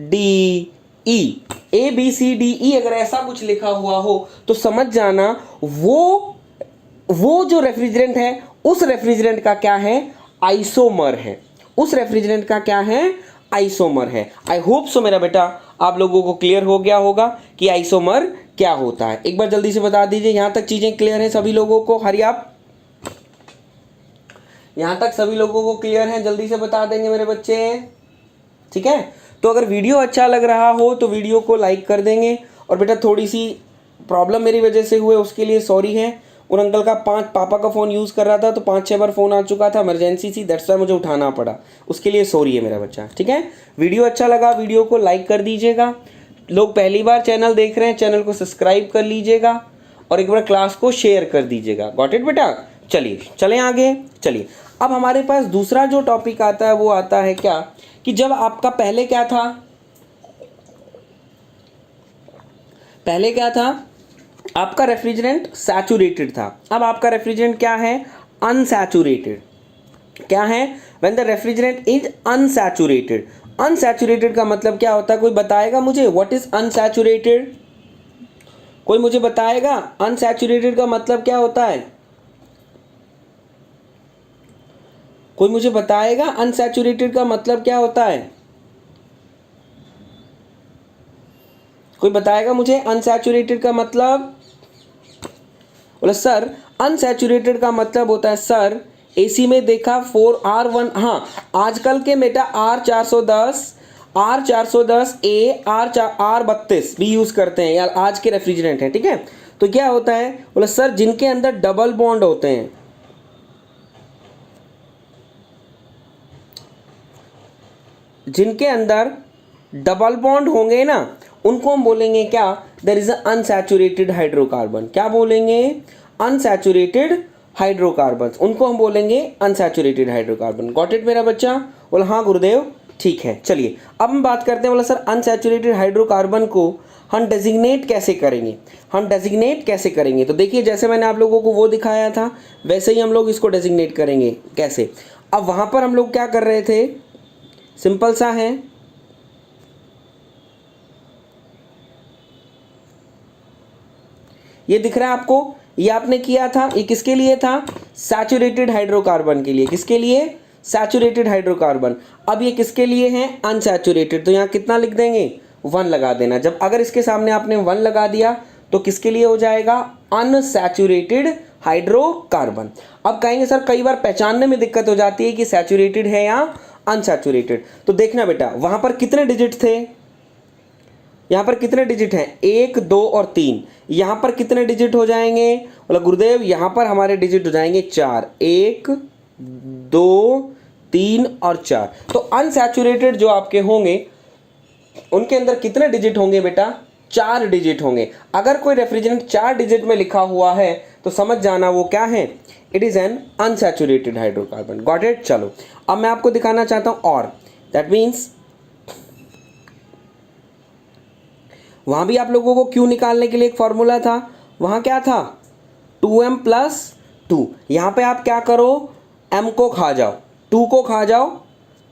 D E अगर ऐसा कुछ लिखा हुआ हो तो समझ जाना वो जो रेफ्रिजरेंट है, उस रेफ्रिजरेंट का क्या है, आइसोमर है। उस रेफ्रिजरेंट का क्या है, आइसोमर है। आई होप सो मेरा बेटा आप लोगों को क्लियर हो गया होगा कि आइसोमर क्या होता है। एक बार जल्दी से बता दीजिए, यहां तक चीजें क्लियर हैं सभी लोगों को, हरी आप, यहां तक सभी लोगों को क्लियर है, जल्दी से बता देंगे मेरे बच्चे, ठीक है। तो अगर वीडियो अच्छा लग रहा हो तो वीडियो को लाइक कर देंगे। और बेटा थोड़ी सी प्रॉब्लम मेरी वजह से हुए उसके लिए सॉरी है। उन अंकल का पापा का फ़ोन यूज़ कर रहा था तो 5-6 बार फ़ोन आ चुका था, इमरजेंसी सी, दैट्स वाई मुझे उठाना पड़ा, उसके लिए सॉरी है मेरा बच्चा, ठीक है। वीडियो अच्छा लगा, वीडियो को लाइक कर दीजिएगा। लोग पहली बार चैनल देख रहे हैं, चैनल को सब्सक्राइब कर लीजिएगा और एक बार क्लास को शेयर कर दीजिएगा। गॉट इट बेटा। चलिए चलें आगे। चलिए अब हमारे पास दूसरा जो टॉपिक आता है वो आता है क्या, कि जब आपका पहले क्या था, आपका रेफ्रिजरेंट सैचुरेटेड था, अब आपका रेफ्रिजरेंट क्या है, अनसैचुरेटेड। क्या है, when the refrigerant is unsaturated. Unsaturated का मतलब क्या होता है, कोई बताएगा मुझे, व्हाट इज अनसैचुरेटेड, कोई मुझे बताएगा अनसैचुरेटेड का मतलब क्या होता है, कोई मुझे बताएगा अनसैचुरेटेड का मतलब क्या होता है, कोई बताएगा मुझे अनसैचुरेटेड का मतलब। बोला सर अनसैचुरेटेड का मतलब होता है, सर एसी में देखा 4R1, हाँ आजकल के बेटा R410A R32 भी यूज करते हैं यार, आज के रेफ्रिजरेंट हैं, ठीक है। तो क्या होता है, बोला सर जिनके अंदर डबल बॉन्ड होते हैं, जिनके अंदर डबल बॉन्ड होंगे ना, उनको हम बोलेंगे क्या, देयर इज अनसैचुरेटेड हाइड्रोकार्बन। क्या बोलेंगे, अनसैचुरेटेड हाइड्रोकार्बन, उनको हम बोलेंगे अनसैचुरेटेड हाइड्रोकार्बन। गॉट इट मेरा बच्चा। बोला हाँ गुरुदेव ठीक है। चलिए अब हम बात करते हैं, बोला सर अनसैचुरेटेड हाइड्रोकार्बन को हम डेजिग्नेट कैसे करेंगे, तो देखिए जैसे मैंने आप लोगों को वो दिखाया था वैसे ही हम लोग इसको डेजिग्नेट करेंगे। कैसे, अब वहां पर हम लोग क्या कर रहे थे, सिंपल सा है, ये दिख रहा है आपको, ये आपने किया था, ये किसके लिए था, सैचुरेटेड हाइड्रोकार्बन के लिए। किसके लिए, सैचुरेटेड हाइड्रोकार्बन। अब ये किसके लिए है, अनसैचुरेटेड, तो यहाँ कितना लिख देंगे, 1 लगा देना। जब अगर इसके सामने आपने 1 लगा दिया तो किसके लिए हो जाएगा, अनसैचुरेटेड हाइड्रोकार्बन। अब कहेंगे सर कई बार पहचानने में दिक्कत हो जाती है कि सैचुरेटेड है या अनसैचुरेटेड। तो देखना बेटा वहां पर कितने डिजिट थे, यहां पर कितने डिजिट हैं, 1 2 और 3। यहां पर कितने डिजिट हो जाएंगे, बोला गुरुदेव यहां पर हमारे डिजिट हो जाएंगे 4, 1 2 3 और 4। तो अनसैचुरेटेड जो आपके होंगे उनके अंदर कितने डिजिट होंगे बेटा, 4 डिजिट होंगे। अगर कोई रेफ्रिजरेंट 4 डिजिट में लिखा हुआ है तो समझ जाना वो क्या है, it is N unsaturated hydrocarbon. Got it. चलो अब मैं आपको दिखाना चाहता हूँ और, दैट मीन्स वहाँ भी आप लोगों को Q निकालने के लिए एक फॉर्मूला था, वहाँ क्या था 2m+2। यहाँ पे आप क्या करो, m को खा जाओ, 2 को खा जाओ,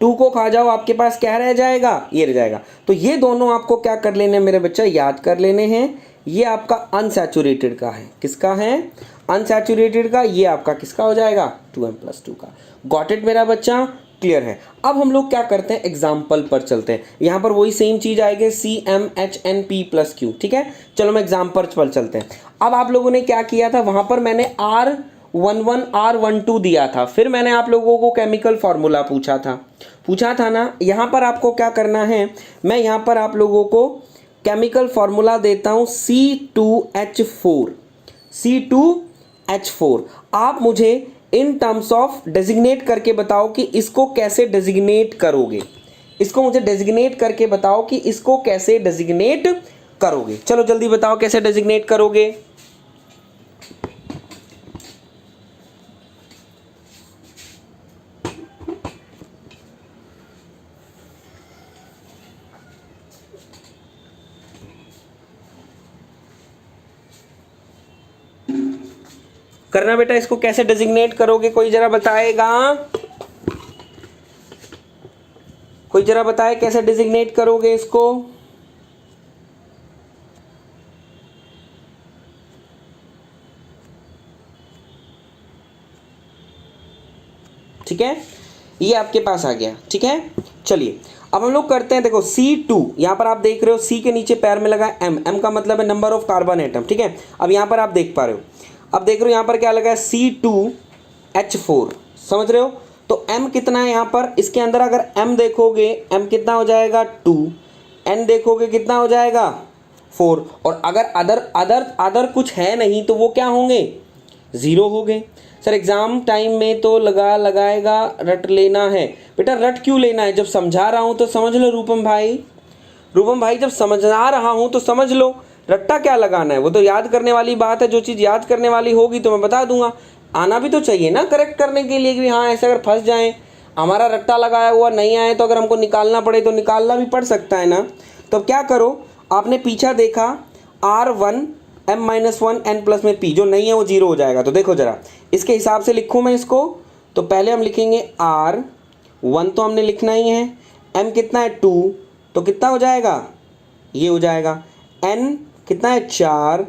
2 को खा जाओ, आपके पास क्या रह जाएगा, ये रह जाएगा। तो ये दोनों आपको क्या कर लेने मेरे बच्चा, याद कर लेने हैं। ये आपका अनसैचुरेटेड का है, किसका है, अनसैचुरेटेड का। ये आपका किसका हो जाएगा, 2m+2 का। गॉट इट मेरा बच्चा, क्लियर है। अब हम लोग क्या करते हैं, एग्जाम्पल पर चलते हैं। यहाँ पर वही सेम चीज आएगी CmHnP+Q, ठीक है। चलो मैं एग्जाम्पल पर चलते हैं। अब आप लोगों ने क्या किया था, वहां पर मैंने R11 R12 दिया था, फिर मैंने आप लोगों को केमिकल फॉर्मूला पूछा था ना। यहाँ पर आपको क्या करना है, मैं यहाँ पर आप लोगों को केमिकल फॉर्मूला देता हूँ C2H4। आप मुझे इन टर्म्स ऑफ डेजिग्नेट करके बताओ कि इसको कैसे डेजिग्नेट करोगे, इसको मुझे डेजिग्नेट करके बताओ कि इसको कैसे डेजिग्नेट करोगे। चलो जल्दी बताओ कैसे डेजिग्नेट करोगे। करना बेटा, इसको कैसे डेजिग्नेट करोगे, कोई जरा बताएगा, कोई जरा बताए कैसे डेजिग्नेट करोगे इसको। ठीक है, ये आपके पास आ गया, ठीक है। चलिए अब हम लोग करते हैं, देखो C2, यहाँ पर आप देख रहे हो C के नीचे पैर में लगा M का मतलब है नंबर ऑफ कार्बन एटम, ठीक है। अब यहाँ पर आप देख पा रहे हो, अब देख रहे हो यहाँ पर क्या लगा है C2H4, समझ रहे हो। तो M कितना है यहाँ पर, इसके अंदर अगर M देखोगे, M कितना हो जाएगा 2, N देखोगे कितना हो जाएगा 4, और अगर अदर कुछ है नहीं तो वो क्या होंगे, 0 हो गए। सर एग्जाम टाइम में तो लगाएगा रट लेना है, बेटा रट क्यों लेना है, जब समझा रहा हूँ तो समझ लो रूपम भाई जब समझा रहा हूँ तो समझ लो, रट्टा क्या लगाना है, वो तो याद करने वाली बात है। जो चीज़ याद करने वाली होगी तो मैं बता दूंगा, आना भी तो चाहिए ना करेक्ट करने के लिए कि हाँ ऐसे अगर फंस जाएं, हमारा रट्टा लगाया हुआ नहीं आए तो अगर हमको निकालना पड़े तो निकालना भी पड़ सकता है ना। तो अब क्या करो, आपने पीछा देखा R1 M-1 N प्लस में P, जो नहीं है वो 0 हो जाएगा। तो देखो जरा इसके हिसाब से लिखूँ मैं इसको, तो पहले हम लिखेंगे R1 तो हमने लिखना ही है, M कितना है 2, तो कितना हो जाएगा, ये हो जाएगा। N कितना है 4,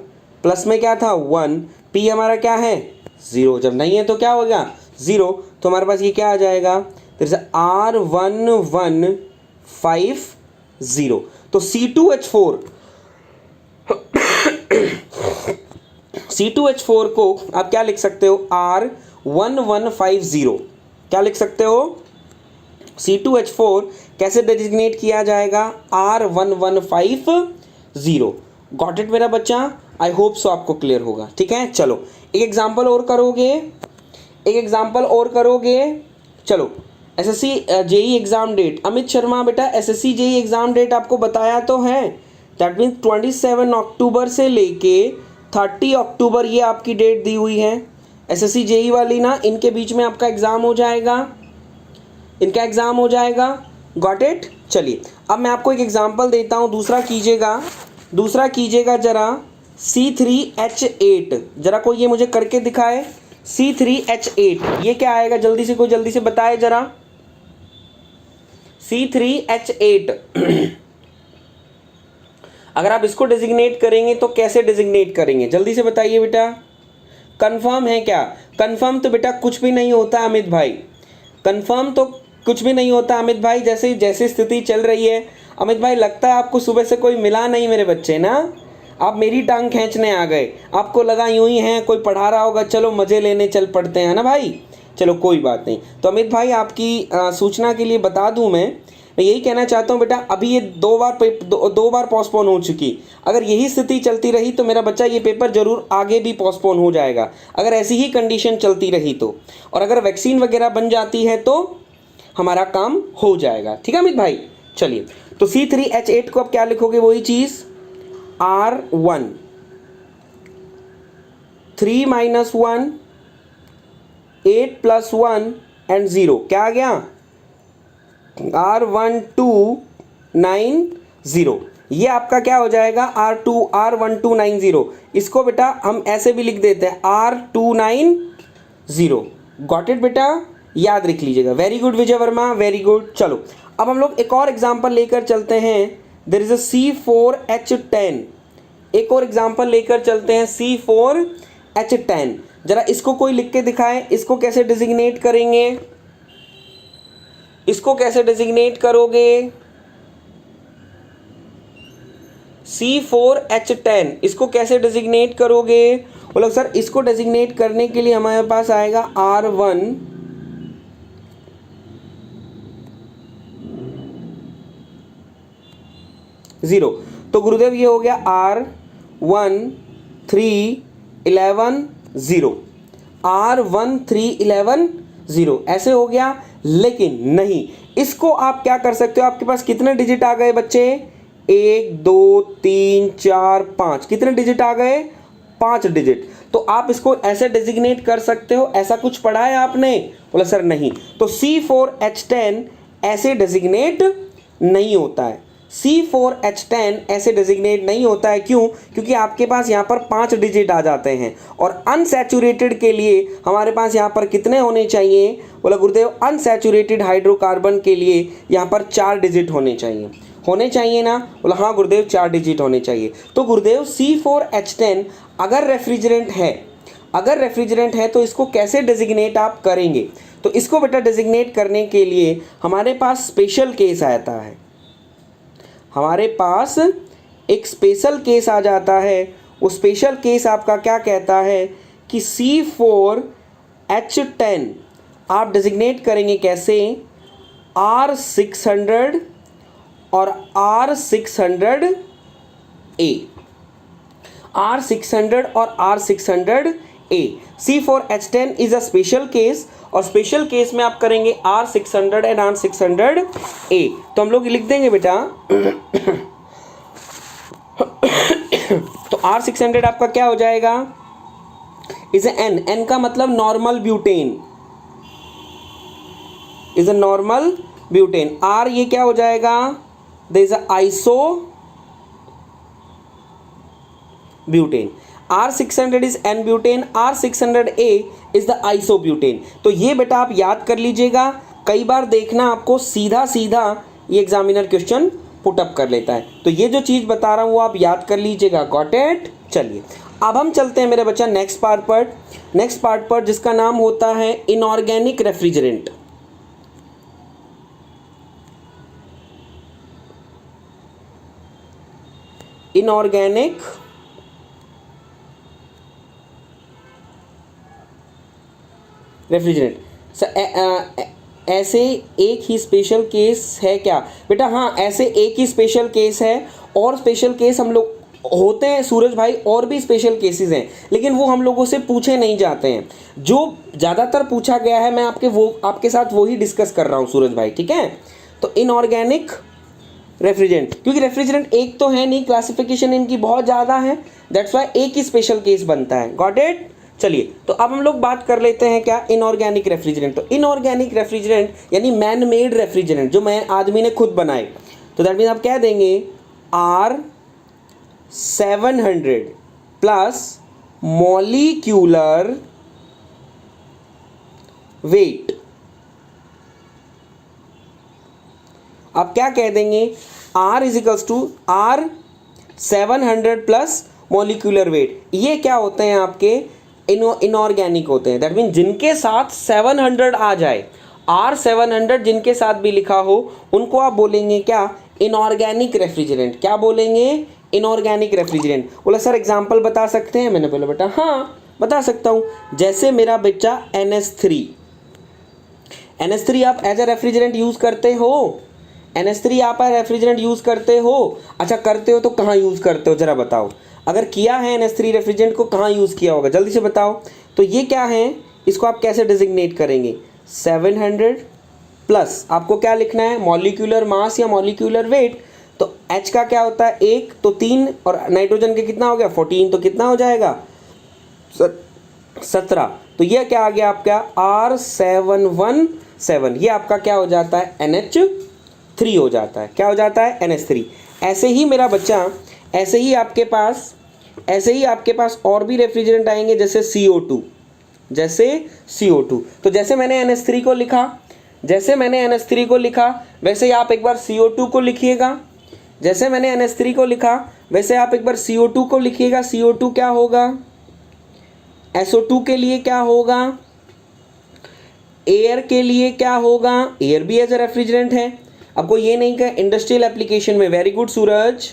प्लस में क्या था 1, P हमारा क्या है 0, जब नहीं है तो क्या हो गया 0, तो हमारे पास ये क्या आ जाएगा, फिर से R1150। तो C2H4 को आप क्या लिख सकते हो, R1150, क्या लिख सकते हो, C2H4 कैसे डेजिग्नेट किया जाएगा, R1150। गॉट इट मेरा बच्चा, आई होप सो आपको क्लियर होगा, ठीक है। चलो एक एग्जाम्पल और करोगे, चलो SSC JE exam date, Amit Sharma बेटा एसएससी जेई एग्जाम डेट आपको बताया तो है, दैट मीन्स 27 अक्टूबर से लेके 30 अक्टूबर ये आपकी डेट दी हुई है। एसएससी जेई वाली ना, इनके बीच में आपका एग्जाम हो जाएगा, इनका एग्जाम हो जाएगा। Got it. चलिए अब मैं आपको एक एग्जांपल देता हूँ, दूसरा कीजिएगा जरा C3H8, जरा कोई ये मुझे करके दिखाए। C3H8 ये क्या आएगा, जल्दी से कोई जल्दी से बताए जरा। C3H8 अगर आप इसको डेजिग्नेट करेंगे तो कैसे डेजिग्नेट करेंगे, जल्दी से बताइए बेटा। कंफर्म है क्या, कंफर्म तो बेटा कुछ भी नहीं होता अमित भाई, कंफर्म तो कुछ भी नहीं होता अमित भाई। जैसे स्थिति चल रही है अमित भाई, लगता है आपको सुबह से कोई मिला नहीं मेरे बच्चे ना, आप मेरी टांग खींचने आ गए, आपको लगा यूं ही है कोई पढ़ा रहा होगा, चलो मज़े लेने चल पड़ते हैं ना भाई। चलो कोई बात नहीं। तो अमित भाई आपकी सूचना के लिए बता दूं, मैं यही कहना चाहता हूं बेटा, अभी ये दो बार पोस्टपोन हो चुकी, अगर यही स्थिति चलती रही तो मेरा बच्चा ये पेपर जरूर आगे भी पोस्टपोन हो जाएगा, अगर ऐसी ही कंडीशन चलती रही तो। और अगर वैक्सीन वगैरह बन जाती है तो हमारा काम हो जाएगा, ठीक है अमित भाई। चलिए तो C3H8 को अब क्या लिखोगे, वही चीज़ R1 3 माइनस 1, 8 प्लस 1 एंड 0, क्या आ गया R1290। ये आपका क्या हो जाएगा R1290। इसको बेटा हम ऐसे भी लिख देते हैं R290। गॉट इट बेटा, याद रख लीजिएगा। वेरी गुड विजय वर्मा, वेरी गुड। चलो अब हम लोग एक और एग्जांपल लेकर चलते हैं। There is a C4H10। एक और एग्जांपल लेकर चलते हैं C4H10। जरा इसको कोई लिख के दिखाए, इसको कैसे डिजिग्नेट करेंगे, इसको कैसे डिजिग्नेट करोगे? C4H10 इसको कैसे डिजिग्नेट करोगे? बोलो सर इसको डिजिग्नेट करने के लिए हमारे पास आएगा R10। तो गुरुदेव ये हो गया R1311 R1311 ऐसे हो गया। लेकिन नहीं, इसको आप क्या कर सकते हो, आपके पास कितने डिजिट आ गए बच्चे? 1 2 3 4 5, कितने डिजिट आ गए? 5 डिजिट। तो आप इसको ऐसे डिजिग्नेट कर सकते हो। ऐसा कुछ पढ़ा है आपने? बोला सर नहीं। तो C4H10 ऐसे डिजिग्नेट नहीं होता है। C4H10 ऐसे डिजिग्नेट नहीं होता है। क्यों? क्योंकि आपके पास यहाँ पर 5 डिजिट आ जाते हैं और अनसैचुरेटेड के लिए हमारे पास यहाँ पर कितने होने चाहिए? बोला गुरुदेव अनसैचुरेटेड हाइड्रोकार्बन के लिए यहाँ पर 4 डिजिट होने चाहिए ना? बोला हाँ गुरुदेव 4 डिजिट होने चाहिए। तो गुरुदेव C4H10 अगर रेफ्रिजरेंट है तो इसको कैसे डिजिग्नेट आप करेंगे? तो इसको बेटा डिजिग्नेट करने के लिए हमारे पास स्पेशल केस आता है। हमारे पास एक स्पेशल केस आ जाता है। वो स्पेशल केस आपका क्या कहता है कि C4H10 आप डिजिग्नेट करेंगे कैसे? R600 और R600A, R600 और R600A। C4H10 is a special case और स्पेशल केस में आप करेंगे R600 एंड R600A। तो हम लोग लिख देंगे बेटा तो R600 आपका क्या हो जाएगा? इज N का मतलब normal butane, is a normal butane. R ये क्या हो जाएगा? There is a iso butane. R600 is N butane, R600A is the iso butane. तो ये बेटा आप याद कर लीजिएगा। कई बार देखना आपको सीधा ये एग्जामिनर क्वेश्चन पुटअप कर लेता है। तो ये जो चीज़ बता रहा हूँ वो आप याद कर लीजिएगा। Got it? चलिए अब हम चलते हैं मेरे बच्चा नेक्स्ट पार्ट पर जिसका नाम होता है इनऑर्गेनिक रेफ्रिजरेंट। Inorganic refrigerant. ऐसे एक ही स्पेशल केस है क्या बेटा? हाँ ऐसे एक ही स्पेशल केस है और स्पेशल केस हम लोग होते हैं सूरज भाई, और भी स्पेशल केसेस हैं लेकिन वो हम लोगों से पूछे नहीं जाते हैं। जो ज़्यादातर पूछा गया है मैं आपके साथ वही डिस्कस कर रहा हूँ सूरज भाई, ठीक है? तो इनऑर्गेनिक रेफ्रिजरेंट, क्योंकि रेफ्रिजरेंट एक तो है नहीं, क्लासिफिकेशन इनकी बहुत ज़्यादा है, दैट्स वाई एक ही स्पेशल केस बनता है। Got it? चलिए तो अब हम लोग बात कर लेते हैं क्या? Inorganic refrigerant. तो इनऑर्गेनिक रेफ्रिजरेंट यानी मैन मेड रेफ्रिजरेंट, जो आदमी ने खुद बनाए। तो दैट मीन आप कह देंगे R700 प्लस मॉलिक्यूलर वेट। आप क्या कह देंगे? R is equals to R700 plus molecular weight. ये क्या होते हैं आपके? इनऑर्गेनिक होते हैं। दैट मीन जिनके साथ 700 आ जाए, R700 जिनके साथ भी लिखा हो उनको आप बोलेंगे क्या? Inorganic refrigerant. क्या बोलेंगे? Inorganic refrigerant. बोला सर एग्जांपल बता सकते हैं? मैंने बोला बेटा हाँ बता सकता हूँ। जैसे मेरा बच्चा NH3 आप एज ए रेफ्रिजरेंट यूज़ करते हो? NH3 आप रेफ्रिजरेंट यूज़ करते हो? अच्छा करते हो तो कहाँ यूज़ करते हो ज़रा बताओ। अगर किया है NH3 रेफ्रिजरेंट को कहाँ यूज़ किया होगा जल्दी से बताओ। तो ये क्या है, इसको आप कैसे डिजिग्नेट करेंगे? 700 प्लस आपको क्या लिखना है? मॉलिक्यूलर मास या मॉलिक्यूलर वेट। तो H का क्या होता है? 1 तो 3 और नाइट्रोजन के कितना हो गया? 14। तो कितना हो जाएगा सर? 17, तो ये क्या आ गया आपका R717, ये आपका क्या हो जाता है NH3 हो जाता है, क्या हो जाता है NH3। ऐसे ही मेरा बच्चा, ऐसे ही आपके पास और भी रेफ्रिजरेंट आएंगे जैसे CO2, तो जैसे मैंने NH3 को लिखा, वैसे ही आप एक बार CO2 को लिखिएगा। जैसे मैंने NH3 को लिखा वैसे आप एक बार CO2 को लिखिएगा। CO2 क्या होगा, SO2 के लिए क्या होगा, एयर के लिए क्या होगा, एयर भी एज ए रेफ्रिजरेंट है। आपको ये नहीं कहा इंडस्ट्रियल एप्लीकेशन में, वेरी गुड सूरज,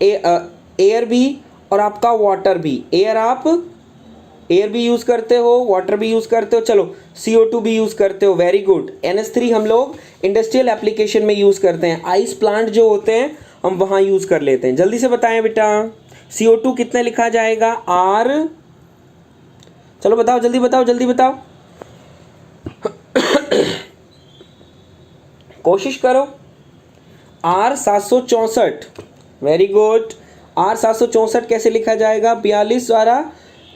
एयर भी और आपका वाटर भी, एयर भी यूज़ करते हो, वाटर भी यूज़ करते हो, चलो CO2 भी यूज़ करते हो, वेरी गुड। NH3 हम लोग इंडस्ट्रियल एप्लीकेशन में यूज़ करते हैं, आइस प्लांट जो होते हैं हम वहाँ यूज़ कर लेते हैं। जल्दी से बताएं बेटा, CO2 कितने लिखा जाएगा, R, चलो बताओ जल्दी बताओ, जल्दी बताओ कोशिश करो। R764, very good. R764 कैसे लिखा जाएगा, 42 द्वारा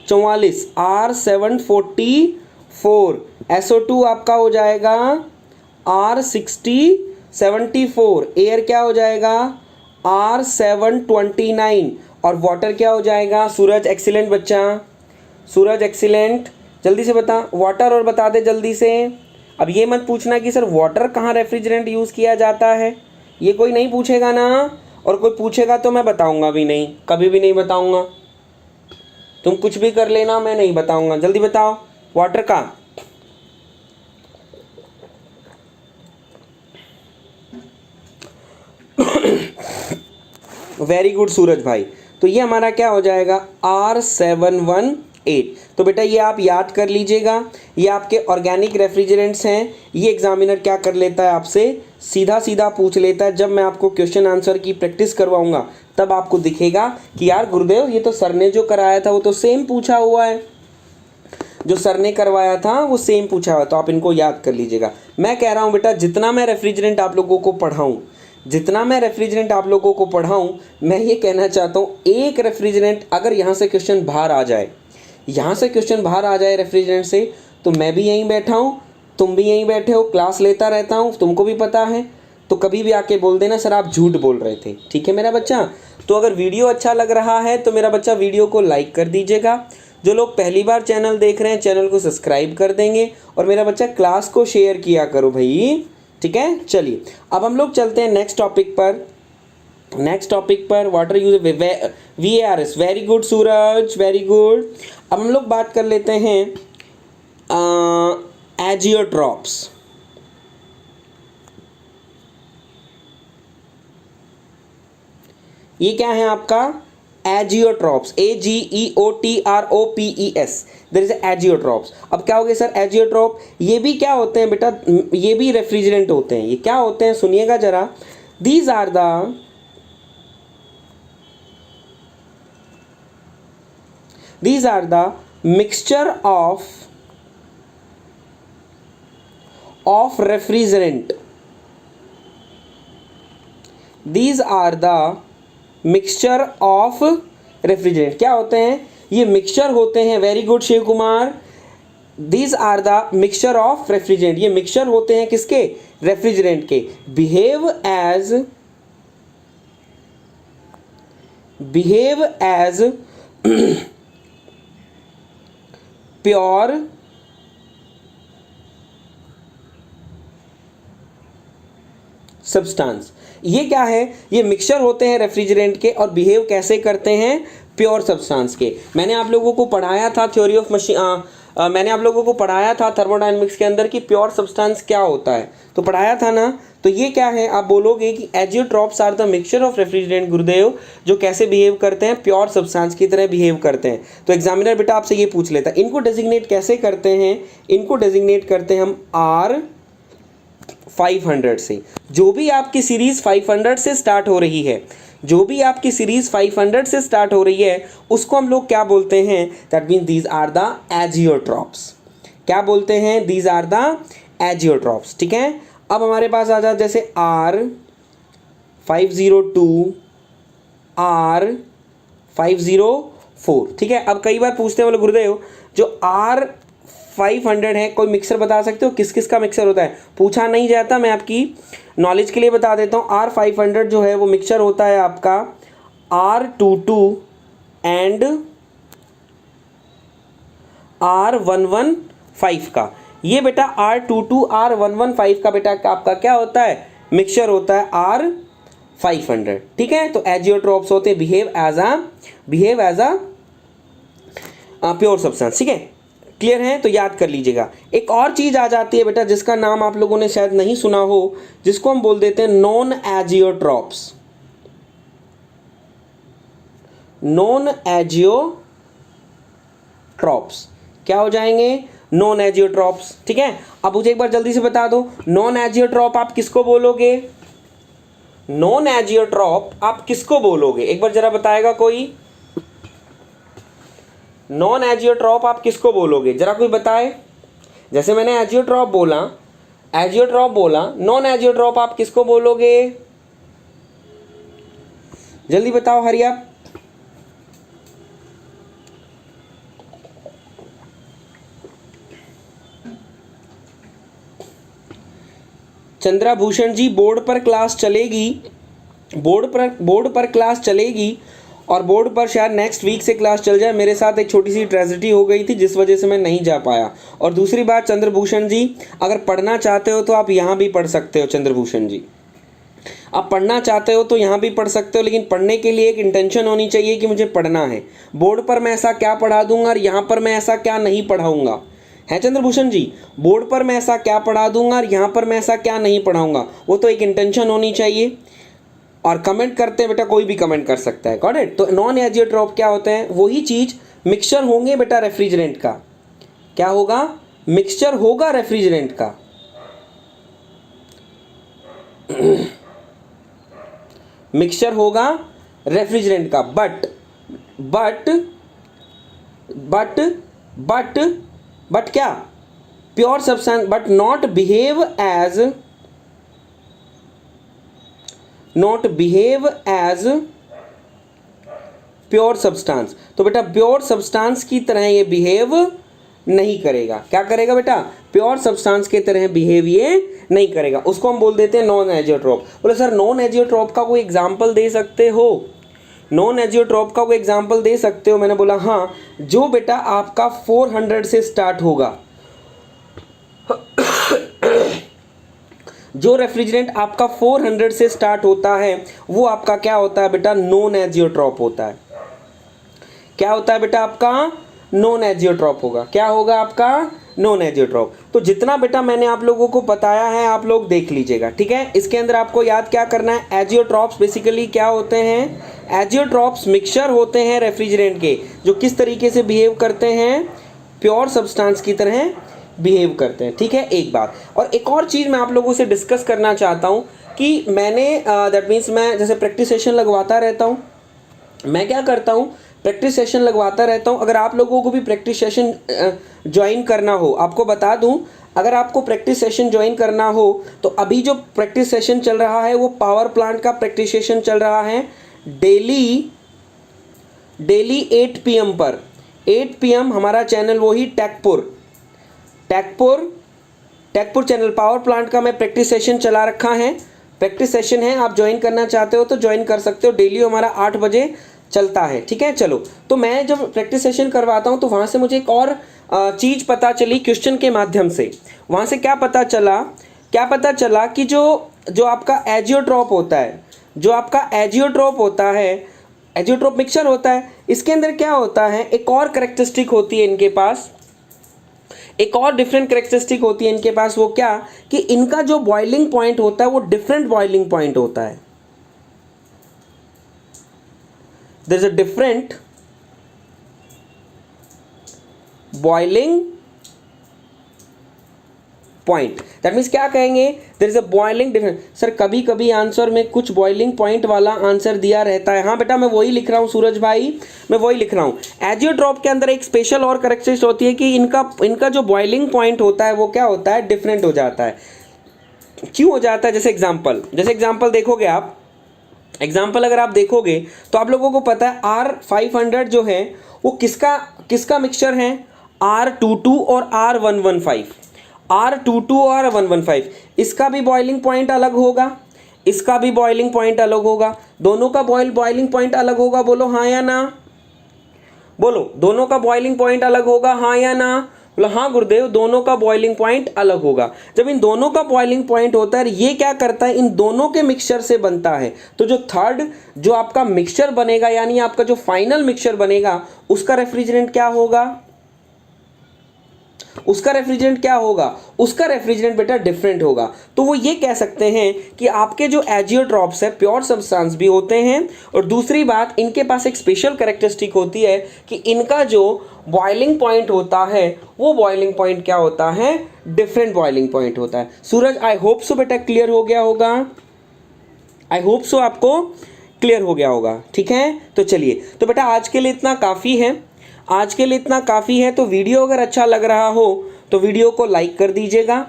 44, R744। SO2 आपका हो जाएगा R6074। एयर क्या हो जाएगा, R729। और वाटर क्या हो जाएगा, सूरज एक्सीलेंट बच्चा, सूरज एक्सीलेंट, जल्दी से बता वाटर, और बता दे जल्दी से। अब ये मत पूछना कि सर वाटर कहाँ रेफ्रिजरेंट यूज़ किया जाता है, ये कोई नहीं पूछेगा ना, और कोई पूछेगा तो मैं बताऊंगा भी नहीं, कभी भी नहीं बताऊंगा। तुम कुछ भी कर लेना, मैं नहीं बताऊंगा। जल्दी बताओ वाटर का, वेरी गुड सूरज भाई। तो ये हमारा क्या हो जाएगा, R718। तो बेटा ये आप याद कर लीजिएगा, ये आपके ऑर्गेनिक रेफ्रिजरेंट्स हैं। ये एग्जामिनर क्या कर लेता है, आपसे सीधा सीधा पूछ लेता है। जब मैं आपको क्वेश्चन आंसर की प्रैक्टिस करवाऊंगा तब आपको दिखेगा कि यार गुरुदेव ये तो सर ने जो कराया था वो तो सेम पूछा हुआ है, जो सर ने करवाया था वो सेम पूछा हुआ। तो आप इनको याद कर लीजिएगा। मैं कह रहा हूँ बेटा, जितना मैं रेफ्रिजरेंट आप लोगों को पढ़ाऊँ, मैं ये कहना चाहता हूँ, एक रेफ्रिजरेंट अगर यहाँ से क्वेश्चन बाहर आ जाए, रेफ्रिजरेंट से, तो मैं भी यहीं बैठा हूँ, तुम भी यहीं बैठे हो, क्लास लेता रहता हूँ, तुमको भी पता है, तो कभी भी आके बोल देना सर आप झूठ बोल रहे थे, ठीक है मेरा बच्चा। तो अगर वीडियो अच्छा लग रहा है तो मेरा बच्चा वीडियो को लाइक कर दीजिएगा। जो लोग पहली बार चैनल देख रहे हैं चैनल को सब्सक्राइब कर देंगे, और मेरा बच्चा क्लास को शेयर किया करो भाई, ठीक है। चलिए अब हम लोग चलते हैं नेक्स्ट टॉपिक पर, water use VARS, very good Suraj, very good. अब हम लोग बात कर लेते हैं एजियोट्रॉप्स। ये क्या है आपका, azeotropes, AGEOTROPES, there is azeotropes. अब क्या हो गया सर एजियोट्रॉप, ये भी क्या होते हैं बेटा, ये भी रेफ्रिजरेंट होते हैं। ये क्या होते हैं सुनिएगा जरा, these are the mixture of refrigerant, these are the mixture of refrigerant. क्या होते हैं, ये मिक्सचर होते हैं, very good Shiv Kumar. These are the mixture of refrigerant, ये मिक्सचर होते हैं किसके, रेफ्रिजरेंट के। Behave as pure substance. ये क्या है, ये मिक्सचर होते हैं रेफ्रिजरेंट के और बिहेव कैसे करते हैं, प्योर सब्सटेंस के। मैंने आप लोगों को पढ़ाया था थ्योरी ऑफ मशीन, मैंने आप लोगों को पढ़ाया था थर्मोडायनेमिक्स के अंदर कि प्योर सब्सटेंस क्या होता है, तो पढ़ाया था ना। तो ये क्या है, आप बोलोगे कि azeotropes are the mixture of refrigerant गुरुदेव, जो कैसे बिहेव करते हैं, प्योर सब्सटेंस की तरह बिहेव करते हैं। तो एग्जामिनर बेटा आपसे ये पूछ लेता है, इनको डेजिग्नेट कैसे करते हैं, इनको डेजिग्नेट करते हैं हम R500 से। जो भी आपकी सीरीज 500 से स्टार्ट हो रही है, उसको हम लोग क्या बोलते हैं, that means these are the azeotropes. क्या बोलते हैं, दीज आर द एजियोट्रॉप्स, ठीक है। अब हमारे पास आ जाए जैसे R502, R504, 4। ठीक है, अब कई बार पूछते हैं बोले गुरुदेव जो R500 है कोई मिक्सर बता सकते हो, किस किस का मिक्सर होता है? पूछा नहीं जाता, मैं आपकी नॉलेज के लिए बता देता हूँ। R500 जो है वो मिक्सर होता है आपका R22 एंड R115 का। ये बेटा R22 R115 का बेटा आपका क्या होता है? मिक्सचर होता है R500। ठीक है, तो एजियोट्रॉप्स होते हैं behave as a pure substance. ठीक है, क्लियर है? तो याद कर लीजिएगा। एक और चीज आ जाती है बेटा जिसका नाम आप लोगों ने शायद नहीं सुना हो, जिसको हम बोल देते हैं नॉन एजियोट्रॉप्स। नॉन एजियोट्रॉप्स क्या हो जाएंगे? Non azeotropes. ठीक है, अब मुझे एक बार जल्दी से बता दो, नॉन एजियोट्रॉप आप किसको बोलोगे? नॉन एजियोट्रॉप आप किसको बोलोगे? एक बार जरा बताएगा कोई। नॉन एजियोट्रॉप आप किसको बोलोगे? जरा कोई बताए। जैसे मैंने एजियोट्रॉप बोला, नॉन एजियोट्रॉप आप किसको बोलोगे? जल्दी बताओ, हरी आप। चंद्राभूषण जी, बोर्ड पर क्लास चलेगी और बोर्ड पर शायद नेक्स्ट वीक से क्लास चल जाए। मेरे साथ एक छोटी सी ट्रेजेडी हो गई थी जिस वजह से मैं नहीं जा पाया। और दूसरी बात चंद्रभूषण जी, अगर पढ़ना चाहते हो तो आप यहाँ भी पढ़ सकते हो। चंद्रभूषण जी, आप पढ़ना चाहते हो तो यहाँ भी पढ़ सकते हो, लेकिन पढ़ने के लिए एक इंटेंशन होनी चाहिए कि मुझे पढ़ना है। बोर्ड पर मैं ऐसा क्या पढ़ा दूंगा और यहाँ पर मैं ऐसा क्या नहीं पढ़ाऊँगा, है चंद्रभूषण जी? बोर्ड पर मैं ऐसा क्या पढ़ा दूंगा और यहाँ पर मैं ऐसा क्या नहीं पढ़ाऊंगा, वो तो एक इंटेंशन होनी चाहिए। और कमेंट करते हैं बेटा, कोई भी कमेंट कर सकता है। Got it? तो नॉन एजियोट्रॉप क्या होते हैं? वही चीज मिक्सचर होंगे बेटा रेफ्रिजरेंट का। क्या होगा? मिक्सचर होगा रेफ्रिजरेंट का। मिक्सचर होगा रेफ्रिजरेंट का, बट क्या? Pure substance, but not behave as pure substance. तो बेटा प्योर सब्सटेंस की तरह ये बिहेव नहीं करेगा। क्या करेगा बेटा? प्योर सब्सटेंस की तरह बिहेव ये नहीं करेगा। उसको हम बोल देते हैं नॉन एजियोट्रॉप। बोले सर नॉन एजियोट्रॉप का कोई एग्जाम्पल दे सकते हो? नॉन एजियोट्रॉप का कोई एग्जाम्पल दे सकते हो? मैंने बोला हाँ, जो बेटा आपका 400 से स्टार्ट होगा, जो रेफ्रिजरेंट आपका 400 से स्टार्ट होता है वो आपका क्या होता है बेटा? नॉन एजियोट्रॉप होता है। क्या होता है बेटा? आपका नॉन एजियोट्रॉप होगा। क्या होगा आपका? Non azeotrope. तो जितना बेटा मैंने आप लोगों को बताया है आप लोग देख लीजिएगा। ठीक है, इसके अंदर आपको याद क्या करना है? एजियोट्रॉप्स बेसिकली क्या होते हैं? एजियोट्रॉप्स मिक्सचर होते हैं रेफ्रिजरेंट के, जो किस तरीके से बिहेव करते हैं? प्योर सब्सटेंस की तरह बिहेव करते हैं। ठीक है, एक बात। और एक और चीज़ मैं आप लोगों से डिस्कस करना चाहता हूँ कि मैंने दैट मीन्स मैं जैसे प्रैक्टिस सेशन लगवाता रहता हूँ। मैं क्या करता हूँ? प्रैक्टिस सेशन लगवाता रहता हूँ। अगर आप लोगों को भी प्रैक्टिस सेशन ज्वाइन करना हो, आपको बता दूँ, अगर आपको प्रैक्टिस सेशन ज्वाइन करना हो तो अभी जो प्रैक्टिस सेशन चल रहा है वो पावर प्लांट का प्रैक्टिस सेशन चल रहा है डेली 8 PM पर। 8 PM हमारा चैनल वही टैगपुर चैनल पावर प्लांट का मैं प्रैक्टिस सेशन चला रखा है। प्रैक्टिस सेशन है, आप ज्वाइन करना चाहते हो तो ज्वाइन कर सकते हो। डेली हमारा 8 बजे चलता है। ठीक है, चलो। तो मैं जब प्रैक्टिस सेशन करवाता हूँ तो वहाँ से मुझे एक और चीज़ पता चली क्वेश्चन के माध्यम से। वहाँ से क्या पता चला कि जो आपका एजियोट्रॉप होता है, एजियोट्रॉप मिक्सचर होता है, इसके अंदर क्या होता है? एक और करेक्टरिस्टिक होती है इनके पास, एक और डिफरेंट करेक्टरिस्टिक होती है इनके पास। वो क्या? कि इनका जो बॉइलिंग पॉइंट होता है वो डिफरेंट बॉइलिंग पॉइंट होता है। There is a different boiling point. That means क्या कहेंगे? There is a boiling difference. Sir कभी कभी आंसर में कुछ बॉइलिंग पॉइंट वाला आंसर दिया रहता है। हाँ बेटा, मैं वही लिख रहा हूँ सूरज भाई, मैं वही लिख रहा हूँ। एजियोट्रॉप के अंदर एक स्पेशल और करेक्टरिस्टिक होती है कि इनका जो बॉइलिंग पॉइंट होता है वो क्या होता है? डिफरेंट हो जाता है। क्यों हो जाता है? जैसे एग्जाम्पल देखोगे आप, एग्जाम्पल अगर आप देखोगे तो आप लोगों को पता है R500 जो है वो किसका किसका मिक्सचर है, R22 और R115, R22 और R115। इसका भी बॉइलिंग पॉइंट अलग होगा, इसका भी बॉइलिंग पॉइंट अलग होगा, दोनों का बॉइलिंग पॉइंट अलग होगा। बोलो हाँ या ना, बोलो दोनों का बॉइलिंग पॉइंट अलग होगा, हाँ या ना। बोलो हाँ गुरुदेव, दोनों का बॉइलिंग पॉइंट अलग होगा। जब इन दोनों का बॉइलिंग पॉइंट होता है, ये क्या करता है, इन दोनों के मिक्सचर से बनता है। तो जो थर्ड जो आपका मिक्सचर बनेगा, यानी आपका जो फाइनल मिक्सचर बनेगा, उसका रेफ्रिजरेंट क्या होगा, उसका रेफ्रिजरेंट क्या होगा, उसका रेफ्रिजरेंट बेटा डिफरेंट होगा। तो वो ये कह सकते हैं कि आपके जो एजियोट्रॉप्स है प्योर सब्सटेंस भी होते हैं, और दूसरी बात इनके पास एक स्पेशल कैरेक्टरिस्टिक होती है कि इनका जो बॉइलिंग पॉइंट होता है वो बॉइलिंग पॉइंट क्या होता है, डिफरेंट बॉइलिंग पॉइंट होता है। सूरज आई होप सो बेटा क्लियर हो गया होगा, आई होप सो आपको क्लियर हो गया होगा। ठीक है, तो चलिए, तो बेटा आज के लिए इतना काफ़ी है, आज के लिए इतना काफ़ी है। तो वीडियो अगर अच्छा लग रहा हो तो वीडियो को लाइक कर दीजिएगा,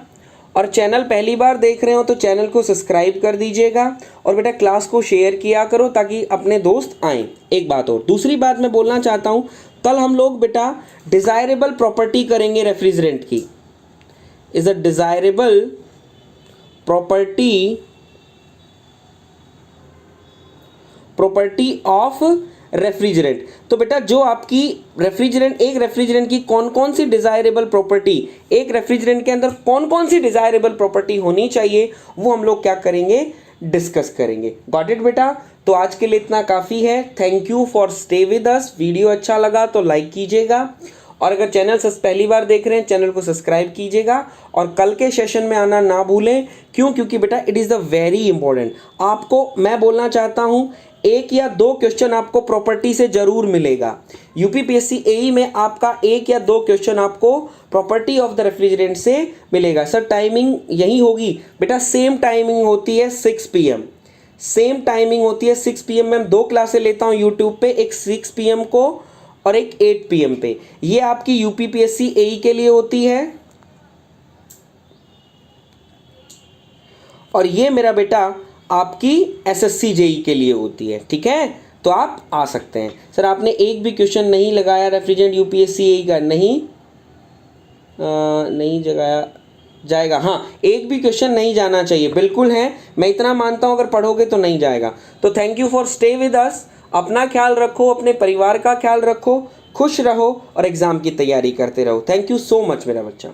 और चैनल पहली बार देख रहे हो तो चैनल को सब्सक्राइब कर दीजिएगा, और बेटा क्लास को शेयर किया करो ताकि अपने दोस्त आएँ। एक बात और, दूसरी बात मैं बोलना चाहता हूँ, कल हम लोग बेटा डिज़ायरेबल प्रॉपर्टी करेंगे रेफ्रिजरेंट की। Is a desirable property of refrigerant. तो बेटा जो आपकी रेफ्रिजरेंट, एक रेफ्रिजरेंट की कौन कौन सी डिज़ायरेबल प्रॉपर्टी, एक रेफ्रिजरेंट के अंदर कौन कौन सी डिज़ायरेबल प्रॉपर्टी होनी चाहिए, वो हम लोग क्या करेंगे, डिस्कस करेंगे। गॉट इट बेटा। तो आज के लिए इतना काफ़ी है। Thank you for stay with us. Video अच्छा लगा तो लाइक कीजिएगा, और अगर चैनल से पहली बार देख रहे हैं चैनल को सब्सक्राइब कीजिएगा, और कल के सेशन में आना ना भूलें। क्यों? क्योंकि बेटा it is the very important. आपको मैं बोलना चाहता हूँ, एक या दो क्वेश्चन आपको प्रॉपर्टी से जरूर मिलेगा। यूपीपीएससी एई में आपका एक या दो क्वेश्चन आपको प्रॉपर्टी ऑफ द रेफ्रिजरेंट से मिलेगा। सर टाइमिंग यही होगी बेटा, सेम टाइमिंग होती है 6 PM, सेम टाइमिंग होती है 6 PM में। मैं 2 क्लासें लेता हूँ यूट्यूब पे, एक 6 PM को और एक 8 PM पे। ये आपकी यूपीपीएससी एई के लिए होती है, और ये मेरा बेटा आपकी एसएससी जेई के लिए होती है। ठीक है, तो आप आ सकते हैं। सर आपने एक भी क्वेश्चन नहीं लगाया रेफ्रिजरेंट यूपीएससी एई का, नहीं जगाया जाएगा। हाँ, एक भी क्वेश्चन नहीं जाना चाहिए, बिल्कुल है, मैं इतना मानता हूँ, अगर पढ़ोगे तो नहीं जाएगा। तो thank you for stay with us. अपना ख्याल रखो, अपने परिवार का ख्याल रखो, खुश रहो और एग्ज़ाम की तैयारी करते रहो। थैंक यू सो मच मेरा बच्चा।